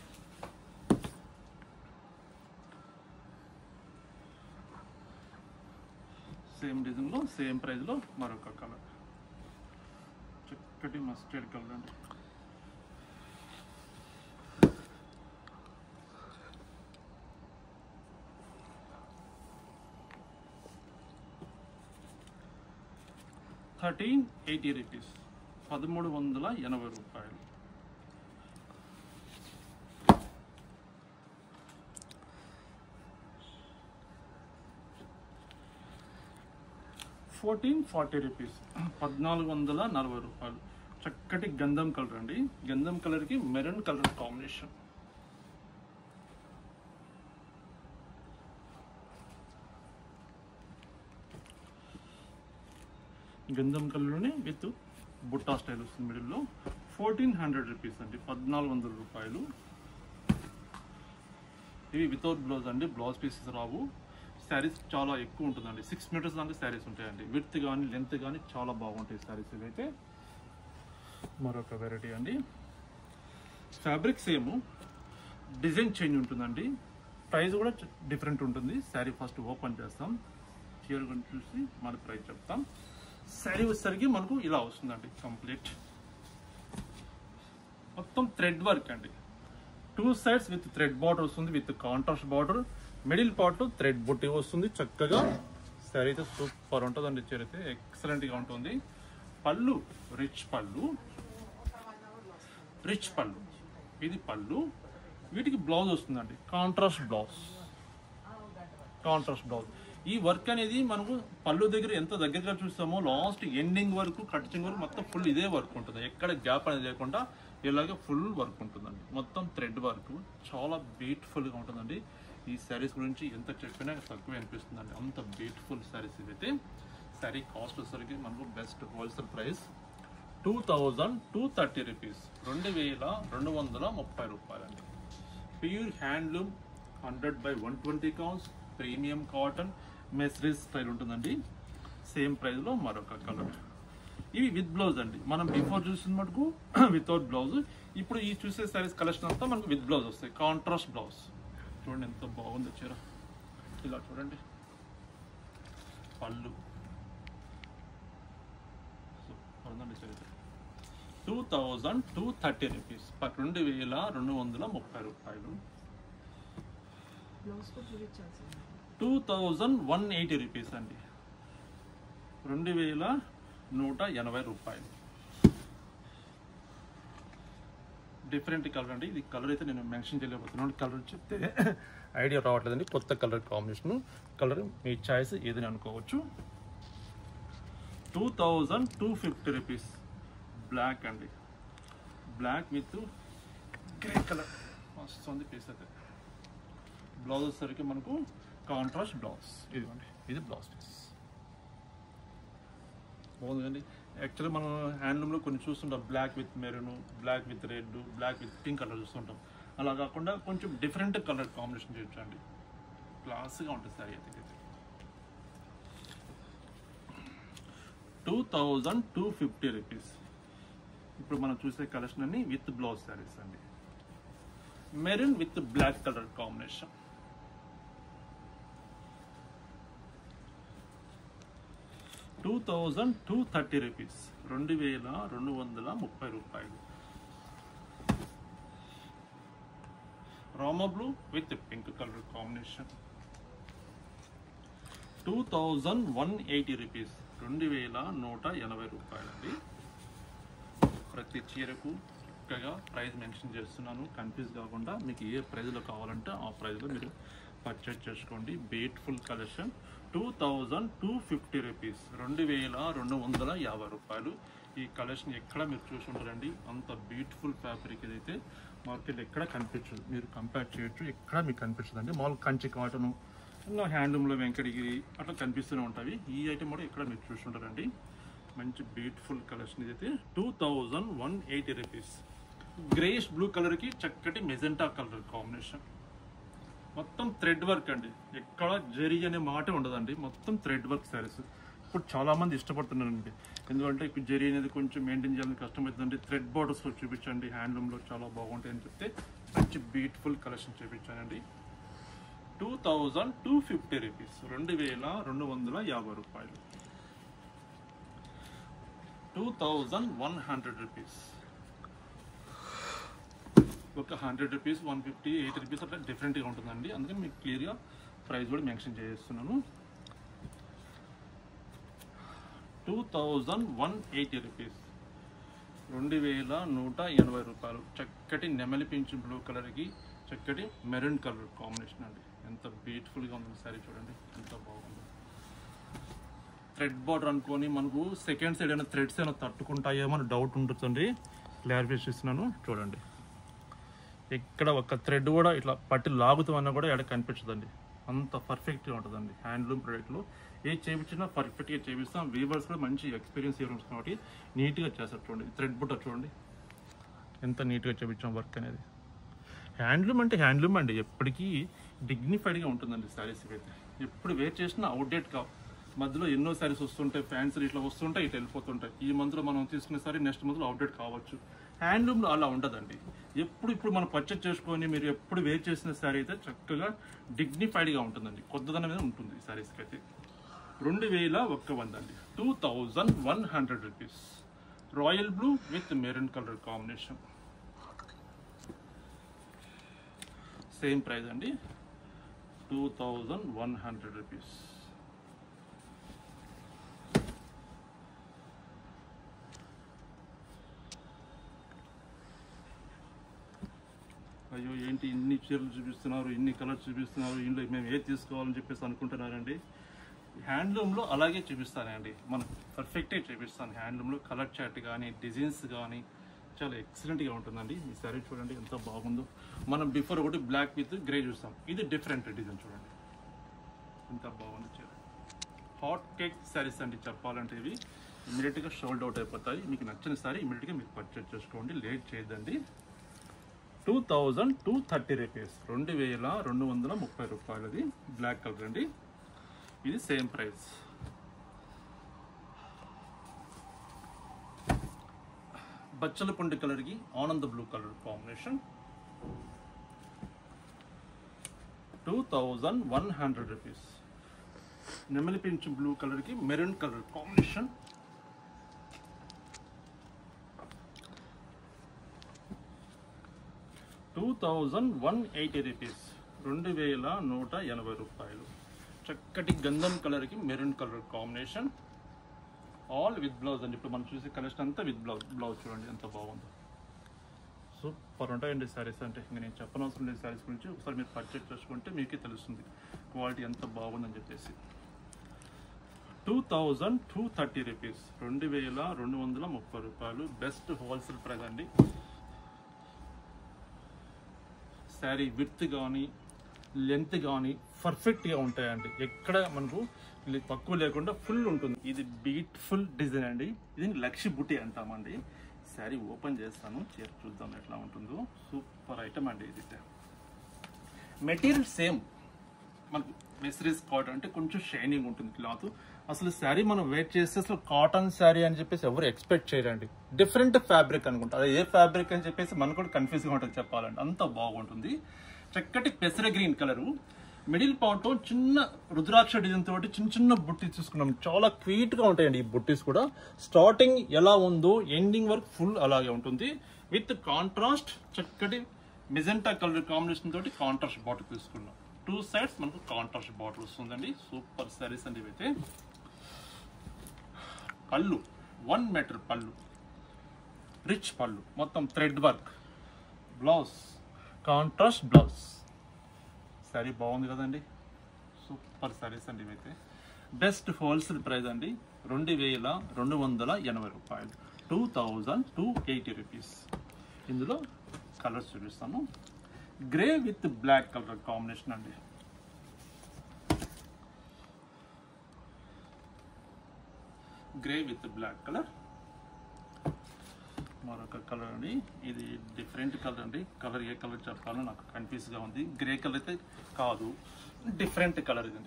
Speaker 2: సేమ్ డిజైన్లో సేమ్ ప్రైస్లో మరొక కలర్, చక్కటి మస్టర్డ్ కలర్ అండి. $1380 రూపీస్, 1380 రూపాయలు. $1440 రూపీస్, 1440 రూపాయలు. చక్కటి గంధం కలర్ అండి, గంధం కలర్కి మెరూన్ కలర్ కాంబినేషన్. గంధం కలర్లోనే విత్ బుట్టా స్టైల్ వస్తుంది మిడిల్లో. 1400 రూపీస్ అండి, 1400 రూపాయలు. ఇవి వితౌట్ బ్లౌజ్ అండి, బ్లౌజ్ పీసెస్ రావు. శారీస్ చాలా ఎక్కువ ఉంటుందండి, 6 మీటర్స్ దాకా శారీస్ ఉంటాయండి. విడ్త్ కానీ లెంత్ కానీ చాలా బాగుంటాయి శారీస్. ఇవైతే మరొక వెరైటీ అండి. ఫ్యాబ్రిక్ సేమ్, డిజైన్ చేంజ్ ఉంటుందండి, ప్రైస్ కూడా డిఫరెంట్ ఉంటుంది. శారీ ఫస్ట్ ఓపెన్ చేస్తాం, చీర కొని చూసి మన ప్రైస్ చెప్తాం. శారీ వచ్చేసరికి మనకు ఇలా వస్తుందండి. కంప్లీట్ మొత్తం థ్రెడ్ వర్క్ అండి, 2 సైడ్స్ విత్ థ్రెడ్ బార్డర్ వస్తుంది, with contrast border. Middle part లో థ్రెడ్ బుట్టి వస్తుంది. చక్కగా శారీ అయితే సూపర్ ఉంటుందండి, చీర అయితే ఎక్సలెంట్ గా ఉంటుంది. పళ్ళు రిచ్ పళ్ళు, ఇది పళ్ళు. వీటికి బ్లౌజ్ వస్తుందండి, కాంట్రాస్ట్ బ్లౌజ్. ఈ వర్క్ అనేది మనకు పళ్ళు దగ్గర ఎంత దగ్గరగా చూస్తామో లాస్ట్ ఎండింగ్ వరకు కటింగ్ వరకు మొత్తం ఫుల్ ఇదే వర్క్ ఉంటుంది. ఎక్కడ గ్యాప్ అనేది లేకుండా ఇలాగే ఫుల్ వర్క్ ఉంటుందండి. మొత్తం థ్రెడ్ వర్క్ చాలా బ్యూటిఫుల్గా ఉంటుందండి. ఈ శారీస్ గురించి ఎంత చెప్పినా తక్కువ అనిపిస్తుందండి, అంత బ్యూటిఫుల్ శారీస్ ఇవైతే. శారీ కాస్ట్ వచ్చేసరికి మనకు బెస్ట్ హోల్సేల్ ప్రైస్ 2230 రూపీస్, 2230 రూపాయలండి. Pure handloom 100/120 counts, premium cotton mercerised style ఉంటుందండి. సేమ్ ప్రైస్లో మరొక కలర్. ఇవి విత్ బ్లౌజ్ అండి. మనం బిఫోర్ చూసిన మటుకు వితౌట్ బ్లౌజ్, ఇప్పుడు ఈ చూసే శారీస్ కలెక్షన్ అంతా మనకు విత్ బ్లౌజ్ వస్తాయి, కాంట్రాస్ట్ బ్లౌజ్. చూడండి ఎంత బాగుంది చీర, ఇలా చూడండి. పళ్ళు సూపర్ చీర. 2230 రూపీస్, 2230 రూపాయలు. 2180 రూపీస్ అండి, 2180 రూపాయలు. డిఫరెంట్ కలర్ అండి. ఇది కలర్ అయితే నేను మెన్షన్ చేయలేకపోతున్నాను, కలర్ చెప్తే ఐడియా రావట్లేదండి. కొత్త కలర్ కాంబినేషన్, కలర్ మీ చాయిస్ ఏదని అనుకోవచ్చు. 2250 రూపీస్, బ్లాక్ అండి, బ్లాక్ విత్ గ్రే కలర్ వస్తుంది పీస్ అయితే. బ్లౌజ్ వచ్చేసరికి మనకు కాంట్రాస్ట్ బ్లౌజ్. ఇదిగోండి, ఇది బ్లౌజ్ పీస్ బాగుందండి. యాక్చువల్లీ మనం హ్యాండ్లూమ్లో కొన్ని చూస్తుంటాం, black with maroon, black with red, black with pink colour చూస్తుంటాం. అలా కాకుండా కొంచెం డిఫరెంట్ కలర్ కాంబినేషన్ చేయొచ్చండి, క్లాస్గా ఉంటుంది సారీ అయితే. 2250 రూపీస్. ఇప్పుడు మనం చూసే కలెక్షన్ అన్ని విత్ బ్లౌజ్ శారీస్ అండి. Maroon with black colour combination. 2230 rupees, 2230 రూపాయలు. Rama blue with pink colour combination. 2180 rupees, 2180 రూపాయలండి. ప్రతి చీరకు చక్కగా ప్రైస్ మెన్షన్ చేస్తున్నాను, కన్ఫ్యూజ్ కాకుండా. మీకు ఏ ప్రైస్లో కావాలంటే ఆ ప్రైస్లో మీరు పర్చేజ్ చేసుకోండి. Beautiful collection. 2250 రూపీస్, 2250 రూపాయలు. ఈ కలెక్షన్ ఎక్కడ మీరు చూసి ఉంటారండి. అంత బ్యూటిఫుల్ ఫ్యాబ్రిక్ ఇదైతే మార్కెట్ ఎక్కడ కనిపించదు. మీరు కంపేర్ చేయొచ్చు, ఎక్కడ మీకు కనిపించదు అండి. మామూలు కంచి కాటను, ఇంకా హ్యాండ్లూమ్లో వెంకటగిరి అట్లా కనిపిస్తూనే ఉంటాయి. ఈ ఐటమ్ కూడా ఎక్కడ మీరు చూసి ఉంటారండి. మంచి బ్యూటిఫుల్ కలెక్షన్ ఇదైతే 2180 రూపీస్. గ్రేష్ బ్లూ కలర్కి చక్కటి మెజెంటా కలర్ కాంబినేషన్. మొత్తం థ్రెడ్ వర్క్ అండి, ఎక్కడ జరీ అనే మాట ఉండదండి. మొత్తం థ్రెడ్ వర్క్ శారీస్ ఇప్పుడు చాలామంది ఇష్టపడుతున్నారండి. ఎందుకంటే ఇప్పుడు జరీ అనేది కొంచెం మెయింటైన్ చేయాలని కష్టమవుతుందండి. థ్రెడ్ బార్డర్స్లో చూపించండి, హ్యాండ్లూమ్లో చాలా బాగుంటాయి అని చెప్తే మంచి బ్యూటిఫుల్ కలెక్షన్ చూపించానండి. 2250 రూపీస్, 2250 రూపాయలు. 2100 రూపీస్. ఒక 100 రూపీస్, 150, 80 రూపీస్ అట్లా డిఫరెంట్గా ఉంటుందండి. అందుకని మీకు క్లియర్గా ప్రైస్ కూడా మెన్షన్ చేస్తున్నాను. 2180 రూపీస్, 2180 రూపాయలు. చక్కటి నెమలి పింఛు బ్లూ కలర్కి చక్కటి మెరూన్ కలర్ కాంబినేషన్ అండి. ఎంత బ్యూటిఫుల్గా ఉంది సారీ, చూడండి ఎంత బాగుంది. థ్రెడ్ బార్డర్ అనుకొని మనకు సెకండ్ సైడ్ అయినా థ్రెడ్స్ అయినా తట్టుకుంటాయేమో అని డౌట్ ఉంటుందండి. క్లారిఫికేషన్ ఇస్తున్నాను చూడండి. ఇక్కడ ఒక థ్రెడ్ కూడా ఇట్లా పట్టి లాగుతామన్నా కూడా ఎక్కడ కనిపించదండి. అంత పర్ఫెక్ట్గా ఉంటుందండి. హ్యాండ్లూమ్ ప్రోడక్ట్లో ఏ చేయించినా పర్ఫెక్ట్గా చేపిస్తాం. వీవర్స్ కూడా మంచి ఎక్స్పీరియన్స్ ఇవ్వడం కాబట్టి నీట్గా చేస్తారు. చూడండి థ్రెడ్ బుట్ట చూడండి ఎంత నీట్గా చేయించాం వర్క్ అనేది. హ్యాండ్లూమ్ అంటే హ్యాండ్లూమ్ అండి, ఎప్పటికీ డిగ్నిఫైడ్గా ఉంటుందండి శారీస్ అయితే. ఎప్పుడు వేర్ చేసినా అవుట్డేట్ కావు. మధ్యలో ఎన్నో శారీస్ వస్తుంటాయి, ఫ్యాన్సీ ఇట్లా వస్తుంటాయి, ఇట్లా వెళ్ళిపోతుంటాయి. ఈ మంత్లో మనం తీసుకునే సారీ నెక్స్ట్ మంత్లో అవుట్డేట్ కావచ్చు. హ్యాండ్లూమ్లో అలా ఉండదండి. ఇప్పుడు మనం పర్చేజ్ చేసుకొని మీరు ఎప్పుడు వేర్ చేసిన శారీ అయితే చక్కగా డిగ్నిఫైడ్గా ఉంటుందండి. కొత్తదనం మీద ఉంటుంది ఈ శారీస్కి అయితే. 2100 అండి, 2100 rupees. Royal blue with maroon colour combination. Same price అండి, 2100 రూపీస్. అయ్యో ఏంటి ఇన్ని చీరలు చూపిస్తున్నారు, ఇన్ని కలర్స్ చూపిస్తున్నారు, ఇందులో మేము ఏది తీసుకోవాలని చెప్పేసి అనుకుంటున్నారండి. హ్యాండ్లూమ్లో అలాగే చూపిస్తానండి, మనం పర్ఫెక్ట్గా చూపిస్తాను. హ్యాండ్లూమ్లో కలర్ చార్ట్ కానీ డిజైన్స్ కానీ చాలా ఎక్సలెంట్గా ఉంటుందండి. ఈ సారీ చూడండి ఎంత బాగుందో. మనం బిఫోర్ ఒకటి బ్లాక్ విత్ గ్రే చూస్తాం, ఇది డిఫరెంట్ డిజైన్ చూడండి ఎంత బాగుంది చీర. హాట్ కేక్ శారీస్ అండి చెప్పాలంటే. ఇవి ఇమీడియట్గా షోల్డ్ అవుట్ అయిపోతాయి. మీకు నచ్చిన సారీ ఇమీడియట్గా మీరు పర్చేజ్ చేసుకోండి, లేట్ చేయదండి. 2230 రూపీస్, 2230 రూపాయలది. బ్లాక్ కలర్ అండి, ఇది సేమ్ ప్రైస్. బచ్చల పుండి కలర్కి ఆనంద బ్లూ కలర్ కాంబినేషన్. 2100 రూపీస్. నెమలి పింఛు బ్లూ కలర్కి మెరూన్ కలర్ కాంబినేషన్. 2180 రూపీస్, 2180 రూపాయలు. చక్కటి గంధం కలర్కి maroon colour combination. All with blouse అండి. ఇప్పుడు మనం చూసే కలెక్షన్ అంతా విత్ బ్లౌజ్ చూడండి ఎంత బాగుందో. సూపర్ ఉంటాయండి శారీస్ అంటే. ఇంకా నేను చెప్పనవసరం లేదు శారీస్ గురించి. ఒకసారి మీరు పర్చేజ్ చేసుకుంటే మీకే తెలుస్తుంది క్వాలిటీ ఎంత బాగుందని చెప్పేసి. 2230 రూపీస్, 2230 రూపాయలు. బెస్ట్ హోల్సేల్ ప్రైస్ అండి. శారీ విడ్త్ కానీ లెంత్ కానీ పర్ఫెక్ట్గా ఉంటాయండి. ఎక్కడ మనకు తక్కువ లేకుండా ఫుల్ ఉంటుంది. ఇది బ్యూటిఫుల్ డిజైన్ అండి. ఇది లక్షి బుట్టి అంటామండి. శారీ ఓపెన్ చేస్తాను, చీర చూద్దాం ఎట్లా ఉంటుందో. సూపర్ ఐటమ్ అండి ఇది. మెటీరియల్ సేమ్ మనకు మెసరీస్ కాటన్ అంటే కొంచెం షైనింగ్ ఉంటుంది క్లాత్. అసలు శారీ మనం వెయిట్ చేస్తే అసలు కాటన్ శారీ అని చెప్పేసి ఎవరు ఎక్స్పెక్ట్ చేయరండి. డిఫరెంట్ ఫ్యాబ్రిక్ అనుకుంటా, అది ఏ ఫ్యాబ్రిక్ అని చెప్పేసి మనకు కూడా కన్ఫ్యూజ్గా ఉంటుంది చెప్పాలంటే. అంత బాగుంటుంది. చక్కటి పెసర గ్రీన్ కలరు, మిడిల్ పార్ట్ చిన్న రుద్రాక్ష డిజైన్ తోటి చిన్న చిన్న బుట్టీస్ తీసుకున్నాం. చాలా క్యూట్గా ఉంటాయండి ఈ బుట్టీస్ కూడా. స్టార్టింగ్ ఎలా ఉందో ఎండింగ్ వరకు ఫుల్ అలాగే ఉంటుంది. విత్ కాంట్రాస్ట్ చక్కటి మెజెంటా కలర్ కాంబినేషన్ తోటి కాంట్రాస్ట్ బార్డర్ తీసుకున్నాం. 2 sides మనకు కాంట్రాస్ట్ బార్డర్ వస్తుందండి. సూపర్ సారీస్ అండి ఇవైతే. పళ్ళు 1 మీటర్ పళ్ళు, రిచ్ పళ్ళు, మొత్తం thread work. Blouse contrast blouse. Sorry బాగుంది కదండి, సూపర్ సారీస్ అండి ఇవైతే. బెస్ట్ హోల్సేల్ ప్రైస్ అండి 2280 రూపాయలు, 2280 రూపీస్. ఇందులో కలర్స్ చూపిస్తాను. Grey with black colour combination అండి. Grey with black colour. మరొక కలర్ అండి, ఇది డిఫరెంట్ కలర్ అండి. కలర్ ఏ కలర్ చెప్పాలో నాకు కన్ఫ్యూజ్గా ఉంది. గ్రే కలర్ అయితే కాదు, డిఫరెంట్ కలర్ ఇది.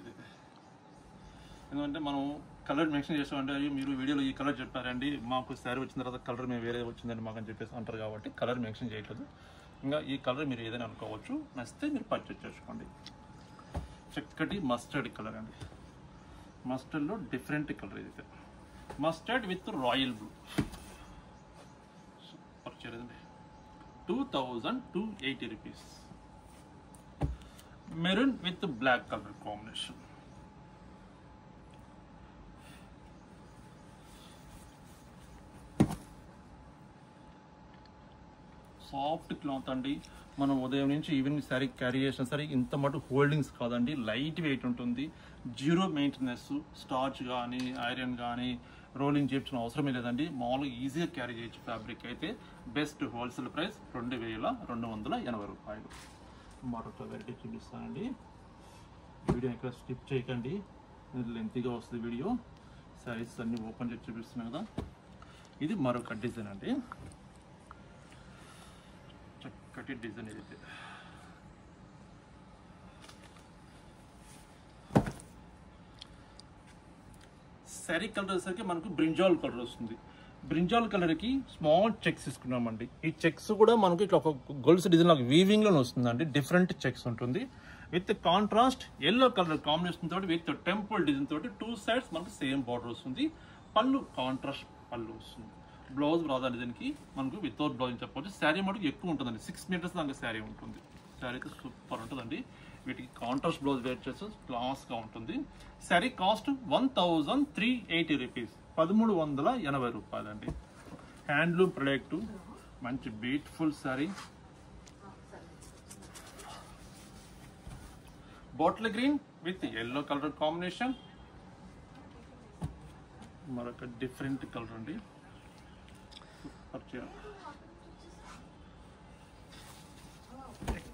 Speaker 2: ఎందుకంటే మనం కలర్ మెన్షన్ చేస్తామంటే అయ్యో మీరు వీడియోలో ఈ కలర్ చెప్పారండి, మాకు శారీ వచ్చిన తర్వాత కలర్ మేము వేరే వచ్చిందని మాకు అని చెప్పేసి అంటారు కాబట్టి కలర్ మెన్షన్ చేయట్లేదు. ఇంకా ఈ కలర్ మీరు ఏదైనా అనుకోవచ్చు, నచ్చితే మీరు పర్చేజ్ చేసుకోండి. చక్కటి మస్టర్డ్ కలర్ అండి. మస్టర్డ్లో డిఫరెంట్ కలర్ ఇది. Mustard with royal blue. Purchase అండి 2280 rupees. Maroon with black colour combination. Soft cloth అండి. మనం ఉదయం నుంచి ఈవినింగ్ శారీ క్యారీ చేసిన సరే ఇంత మటు హోల్డింగ్స్ కాదండి, లైట్ వెయిట్ ఉంటుంది. 0 మెయింటెనెన్స్, స్టార్చ్ కానీ ఐరన్ కానీ రోలింగ్ చేయించిన అవసరమే లేదండి. మామూలుగా ఈజీగా క్యారీ చేయొచ్చు. ఫ్యాబ్రిక్ అయితే బెస్ట్ హోల్సేల్ ప్రైస్ 2280 రూపాయలు. మరొక వెరైటీ చూపిస్తానండి. వీడియో ఇక్కడ స్కిప్ చేయకండి, లెంతీగా వస్తుంది వీడియో. శారీస్ అన్ని ఓపెన్ చేసి చూపిస్తున్నాను కదా. ఇది మరొక డిజైన్ అండి, చక్కటి డిజైన్ ఇది. శారీ కలర్ వచ్చేసరికి మనకు బ్రింజాల్ కలర్ వస్తుంది. బ్రింజాల్ కలర్కి స్మాల్ చెక్స్ తీసుకున్నామండి. ఈ చెక్స్ కూడా మనకి ఇట్లా ఒక గొలుసు డిజైన్ లాగా వీవింగ్లోనే వస్తుందండి. డిఫరెంట్ చెక్స్ ఉంటుంది. With contrast yellow colour combination తోటి విత్ టెంపుల్ డిజైన్ తోటి 2 sides మనకు సేమ్ బార్డర్ వస్తుంది. పళ్ళు కాంట్రాస్ట్ పళ్ళు వస్తుంది. బ్లౌజ్ రాదా డిజైన్కి మనకు వితౌట్ బ్లౌజ్ చెప్పవచ్చు. శారీ మటుకు ఎక్కువ ఉంటుందండి, 6 meters దాకా శారీ ఉంటుంది. శారీ అయితే సూపర్ ఉంటుందండి. వీటికి కాంట్రాస్ట్ బ్లౌజ్ వేర్ చేస్తే క్లాస్గా ఉంటుంది. శారీ కాస్ట్ 1380 రూపీస్, 1380 రూపాయలండి. హ్యాండ్లూమ్ ప్రొడక్ట్, మంచి beautiful sari. Bottle green with yellow colour combination. మరొక డిఫరెంట్ కలర్ అండి.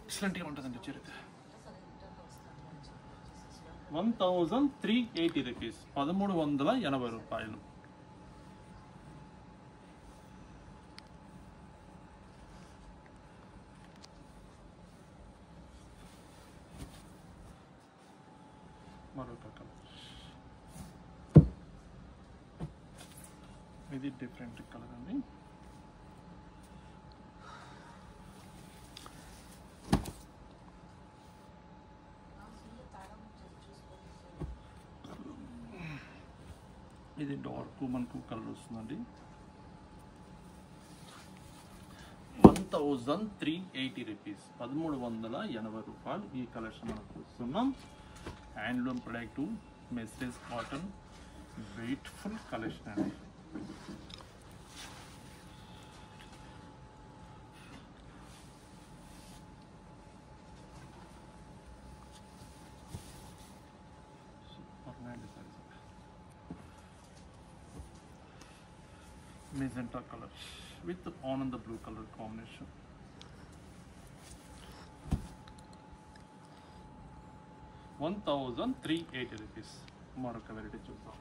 Speaker 2: ఎక్సలెంట్ గా ఉంటుందండి చరిత్ర. 1380 రూపీస్, 1380 రూపాయలు. మరొక కలర్, ఇది డిఫరెంట్ కలర్ అండి. ఇది డార్క్ మనకు కలర్ వస్తుందండి. 1380 రూపీస్, 1380 రూపాయలు. ఈ కలెక్షన్ మనకు చూస్తున్నాం. Handloom product, message cotton, beautiful collection అండి. Magenta color with ananda blue color combination. ₹1380. మరొక వెరైటీ చూద్దాం.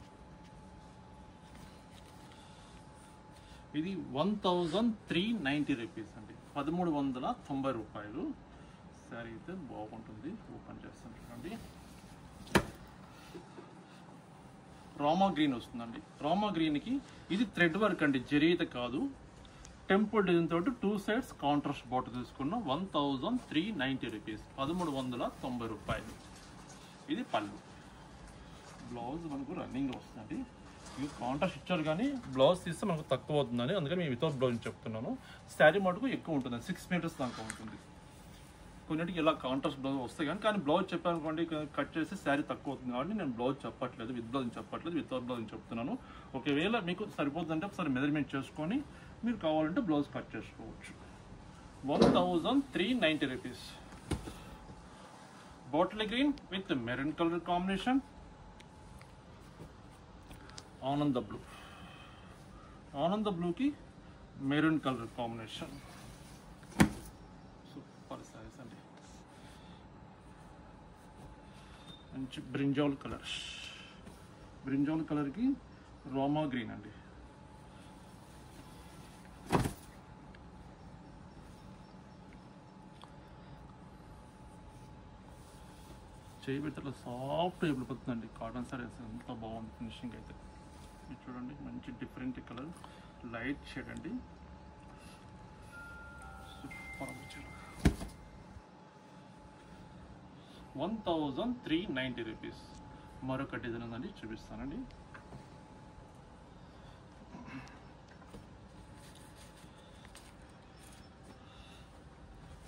Speaker 2: ఇది 1390 రూపీస్ అండి, 1390 రూపాయలు. శారీ అయితే బాగుంటుంది. ఓపెన్ చేస్తాను చూడండి. రామా గ్రీన్ వస్తుందండి. రామా గ్రీన్కి ఇది థ్రెడ్ వర్క్ అండి, జరీ అయితే కాదు. టెంపుల్ డిజైన్ తోటి 2 sides కాంట్రాస్ట్ బార్డర్ తీసుకున్న 1390 రూపీస్, 1390 రూపాయలు. ఇది పళ్ళు. బ్లౌజ్ మనకు రన్నింగ్ వస్తుందండి. ఇది కాంట్రాస్ట్ ఇచ్చారు కానీ బ్లౌజ్ తీస్తే మనకు తక్కువ అవుతుందని అందుకని మేము వితౌట్ బ్లౌజ్ చెప్తున్నాను. శారీ మటుకు ఎక్కువ ఉంటుంది, 6 meters దాకా ఉంటుంది. కొన్నిటికి ఇలా కాంట్రాస్ట్ బ్లౌజ్ వస్తాయి కానీ బ్లౌజ్ చెప్పాను అనుకోండి కట్ చేసి శారీ తక్కువ అవుతుంది కాబట్టి నేను బ్లౌజ్ చెప్పట్లేదు, విత్ బ్లౌజ్ చెప్పట్లేదు, వితౌట్ బ్లౌజ్ చెప్తున్నాను. ఒకవేళ మీకు సరిపోతుందంటే ఒకసారి మెజర్మెంట్ చేసుకొని మీరు కావాలంటే బ్లౌజ్ కట్ చేసుకోవచ్చు. 1390 rupees. Bottle green with maroon colour combination. ఆనంద బ్లూ, ఆనంద బ్లూకి maroon colour combination. Super saris అండి. మంచి బ్రింజాల్ కలర్, బ్రింజాల్ కలర్కి రోమా గ్రీన్ అండి. చేయి పెడితే సాఫ్ట్ అయిపోతుందండి కాటన్ సారీస్. ఎంత బాగుంది ఫినిషింగ్ అయితే. ఇది చూడండి మంచి డిఫరెంట్ కలర్, లైట్ షేడ్ అండి. సూపర్. 1390 రూపీస్. మరొక డిజైన్ ఉందండి, చూపిస్తానండి.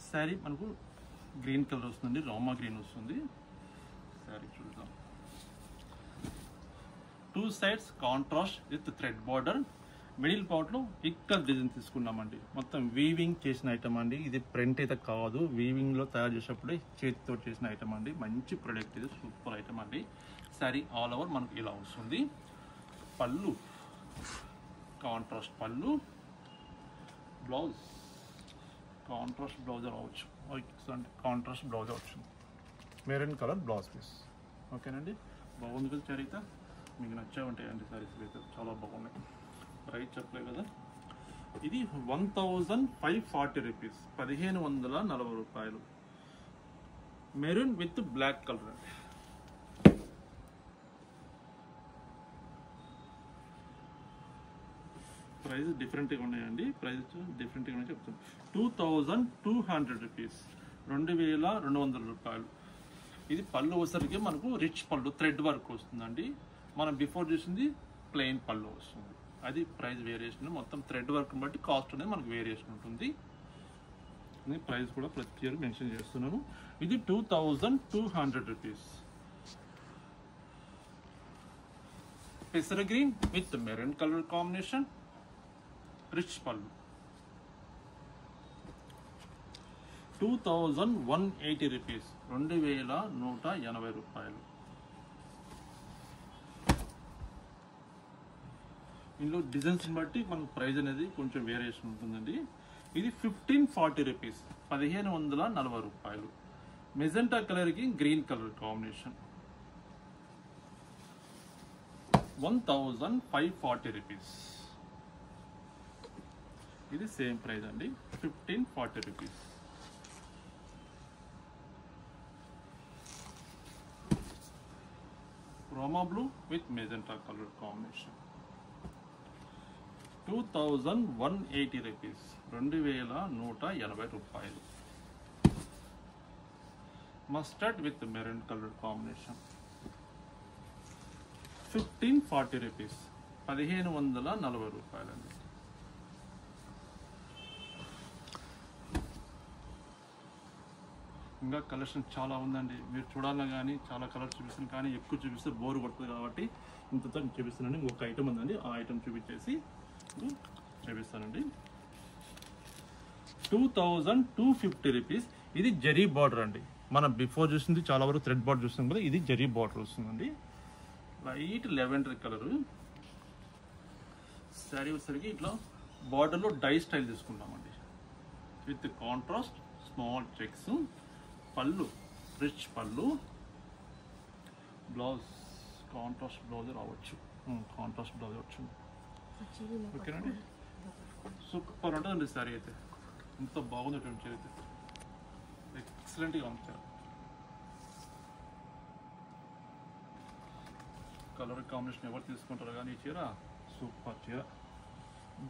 Speaker 2: శారీ మనకు గ్రీన్ కలర్ వస్తుంది, రామా గ్రీన్ వస్తుంది. శారీ చూద్దాం. 2 sides contrast with thread border. Middle పార్ట్లో ఇక్కడ డిజైన్ తీసుకున్నామండి. మొత్తం వీవింగ్ చేసిన ఐటమ్ అండి. ఇది ప్రింట్ అయితే కాదు, వీవింగ్లో తయారు చేసేప్పుడే చేతితో చేసిన ఐటమ్ అండి. మంచి ప్రొడక్ట్ ఇది, సూపర్ ఐటమ్ అండి. శారీ ఆల్ ఓవర్ మనకు ఇలా వస్తుంది. పళ్ళు కాంట్రాస్ట్ పళ్ళు, బ్లౌజ్ కాంట్రాస్ట్ బ్లౌజ్ రావచ్చు. కాంట్రాస్ట్ బ్లౌజ్ వచ్చింది, మెరూన్ కలర్ బ్లౌజ్ పీస్. ఓకేనండి, బాగుంది కదా చరిత. మీకు నచ్చే ఉంటాయండి సారీస్ అయితే, చాలా బాగున్నాయి. ప్రైస్ చెప్పలేదు కదా. ఇది 1540 రూపీస్, 1540 రూపాయలు. మెరూన్ విత్ బ్లాక్ కలర్ అండి. ప్రైస్ డిఫరెంట్గా ఉన్నాయండి, ప్రైస్ డిఫరెంట్గా ఉన్నాయి చెప్తాను. 2200 రూపీస్, 2200 రూపాయలు. ఇది పళ్ళు వచ్చేసరికి మనకు రిచ్ పళ్ళు, థ్రెడ్ వర్క్ వస్తుందండి. మనం బిఫోర్ చూసింది ప్లెయిన్ పళ్ళు వస్తుంది. అది ప్రైస్ వేరియేషన్, మొత్తం థ్రెడ్ వర్క్ బట్టి కాస్ట్ అనేది మనకు వేరియేషన్ ఉంటుంది. ప్రైస్ కూడా ప్రతి ఇయర్ మెన్షన్ చేస్తున్నాను. ఇది 2200 రూపీస్. పెసర green with maroon colour combination, rich పళ్ళు. 2180 రూపీస్, 2180 రూపాయలు. ఇందులో డిజైన్స్ బట్టి మనకు ప్రైస్ అనేది కొంచెం వేరియేషన్ ఉంటుందండి. ఇది 1540 రూపీస్, 1540 రూపాయలు. మెజెంటా కలర్కి గ్రీన్ కలర్ కాంబినేషన్. 1540 రూపీస్. ఇది సేమ్ ప్రైస్ అండి, 1540 rupees. Roma blue with magenta colour combination. 2180 rupees, 2180 రూపాయలు. Mustard with maroon colour combination. 1540 rupees, 1540 రూపాయలండి. ఇంకా కలెక్షన్ చాలా ఉందండి, మీరు చూడాలని కానీ చాలా కలర్స్ చూపిస్తాను, కానీ ఎక్కువ చూపిస్తే బోర్ కొడుతుంది కాబట్టి ఇంతతో చూపిస్తానండి. ఇంకొక ఐటమ్ ఉందండి, ఆ ఐటమ్ చూపించేసి చూపిస్తానండి. 2250 రూపీస్. ఇది జరీ బార్డర్ అండి. మనం బిఫోర్ చూసింది చాలా వరకు థ్రెడ్ బార్డర్ చూస్తాం కదా, ఇది జరీ బార్డర్ వస్తుందండి. Light lavender colour. శారీ వచ్చేసరికి ఇట్లా బార్డర్లో డై స్టైల్ తీసుకుంటామండి, with contrast small checks. Pallu rich pallu, blouse contrast blouse రావచ్చు, కాంట్రాస్ట్ బ్లౌజ్ వచ్చింది. ఓకేనండి, సూపర్ ఉంటుందండి శారీ అయితే. ఎంత బాగుంది చీర అయితే, ఎక్సలెంట్గా ఉంది. కలర్ కాంబినేషన్ ఎవరు తీసుకుంటారు కానీ ఈ చీర సూపర్ చీర.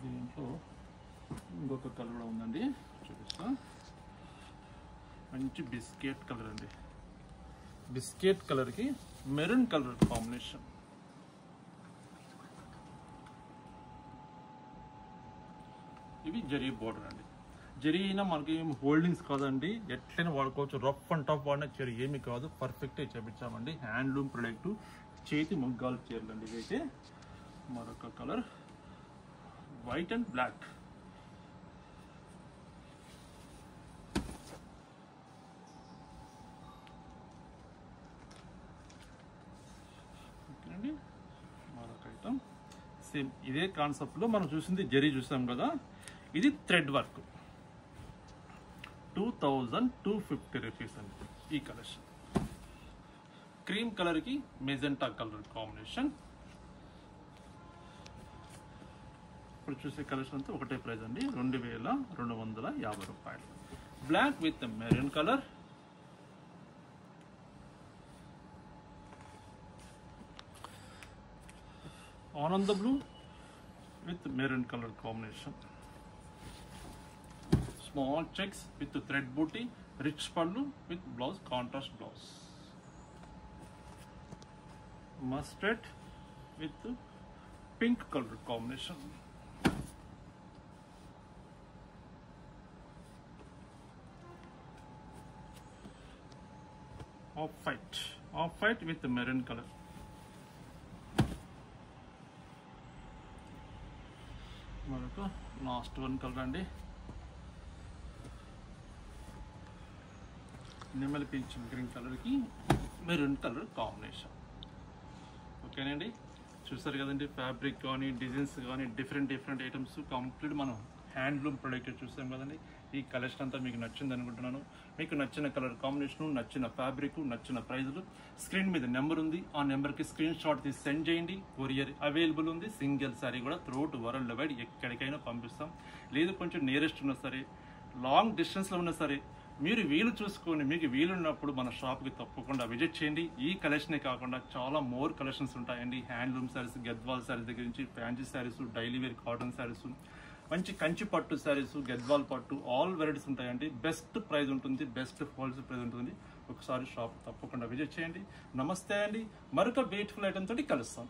Speaker 2: దీంట్లో ఇంకొక కలర్ కూడా ఉందండి, చూపిస్తా. మంచి బిస్కెట్ కలర్ అండి. బిస్కెట్ కలర్కి మెరూన్ కలర్ కాంబినేషన్. ఇవి జరీ బార్డర్ అండి. జరీ అయినా మనకి హోల్డింగ్స్ కాదండి, ఎట్లయినా వాడుకోవచ్చు. రఫ్ అండ్ టఫ్ వాడిన చీర ఏమి కాదు, పర్ఫెక్ట్గా చేపించామండి. హ్యాండ్లూమ్ ప్రొడక్ట్, చేతి మగ్గాలు చీరలు అండి. ఇదైతే మరొక కలర్ వైట్ అండ్ బ్లాక్. మరొక ఐటమ్ సేమ్ ఇదే కాన్సెప్ట్ లో మనం చూసింది జరీ చూసాం కదా, ఇది థ్రెడ్ వర్క్. 2250 రూపీస్ అండి ఈ కలెక్షన్. క్రీమ్ కలర్ కి మెజెంటా కలర్ కాంబినేషన్. ఇప్పుడు చూసే కలెక్షన్ అంతా ఒకటే ప్రైస్ అండి, 2250 రూపాయలు. బ్లాక్ విత్ మెరూన్ కలర్, ఆనంద blue with maroon colour combination. Small checks with thread buti, rich pallu with blouse, contrast blouse. Mustard with pink colour combination. Off white with maroon colour. మరొక లాస్ట్ వన్ కలర్ అండి, నెమలి పింఛన్ గ్రీన్ కలర్కి మెరూన్ కలర్ కాంబినేషన్. ఓకేనండి, చూసారు కదండి. ఫ్యాబ్రిక్ కానీ డిజైన్స్ కానీ డిఫరెంట్ ఐటమ్స్ కంప్లీట్ మనం హ్యాండ్లూమ్ ప్రొడక్ట్ చూసాం కదండి. ఈ కలెక్షన్ అంతా మీకు నచ్చింది అనుకుంటున్నాను. మీకు నచ్చిన కలర్ కాంబినేషన్, నచ్చిన ఫ్యాబ్రిక్, నచ్చిన ప్రైజులు స్క్రీన్ మీద నెంబర్ ఉంది, ఆ నెంబర్కి స్క్రీన్ షాట్ తీసి సెండ్ చేయండి. కొరియర్ అవైలబుల్ ఉంది. సింగిల్ సారీ కూడా త్రూఅవుట్ వరల్డ్ వైడ్ ఎక్కడికైనా పంపిస్తాం. లేదు కొంచెం నియరెస్ట్ ఉన్నా సరే, లాంగ్ డిస్టెన్స్లో ఉన్నా సరే, మీరు వీలు చూసుకొని మీకు వీలున్నప్పుడు మన షాప్కి తప్పకుండా విజిట్ చేయండి. ఈ కలెక్షనే కాకుండా చాలా మోర్ కలెక్షన్స్ ఉంటాయండి. హ్యాండ్లూమ్ శారీస్, గద్వాల్ శారీస్ దగ్గర నుంచి fancy saris, daily wear cotton saris, మంచి కంచి పట్టు శారీస్, గద్వాల్ పట్టు, ఆల్ వెరైటీస్ ఉంటాయండి. బెస్ట్ ప్రైస్ ఉంటుంది, బెస్ట్ హోల్సేల్ ప్రైస్ ఉంటుంది. ఒకసారి షాప్ తప్పకుండా విజిట్ చేయండి. నమస్తే అండి, మరొక బ్యూటిఫుల్ ఐటమ్ తోటి కలుస్తాం.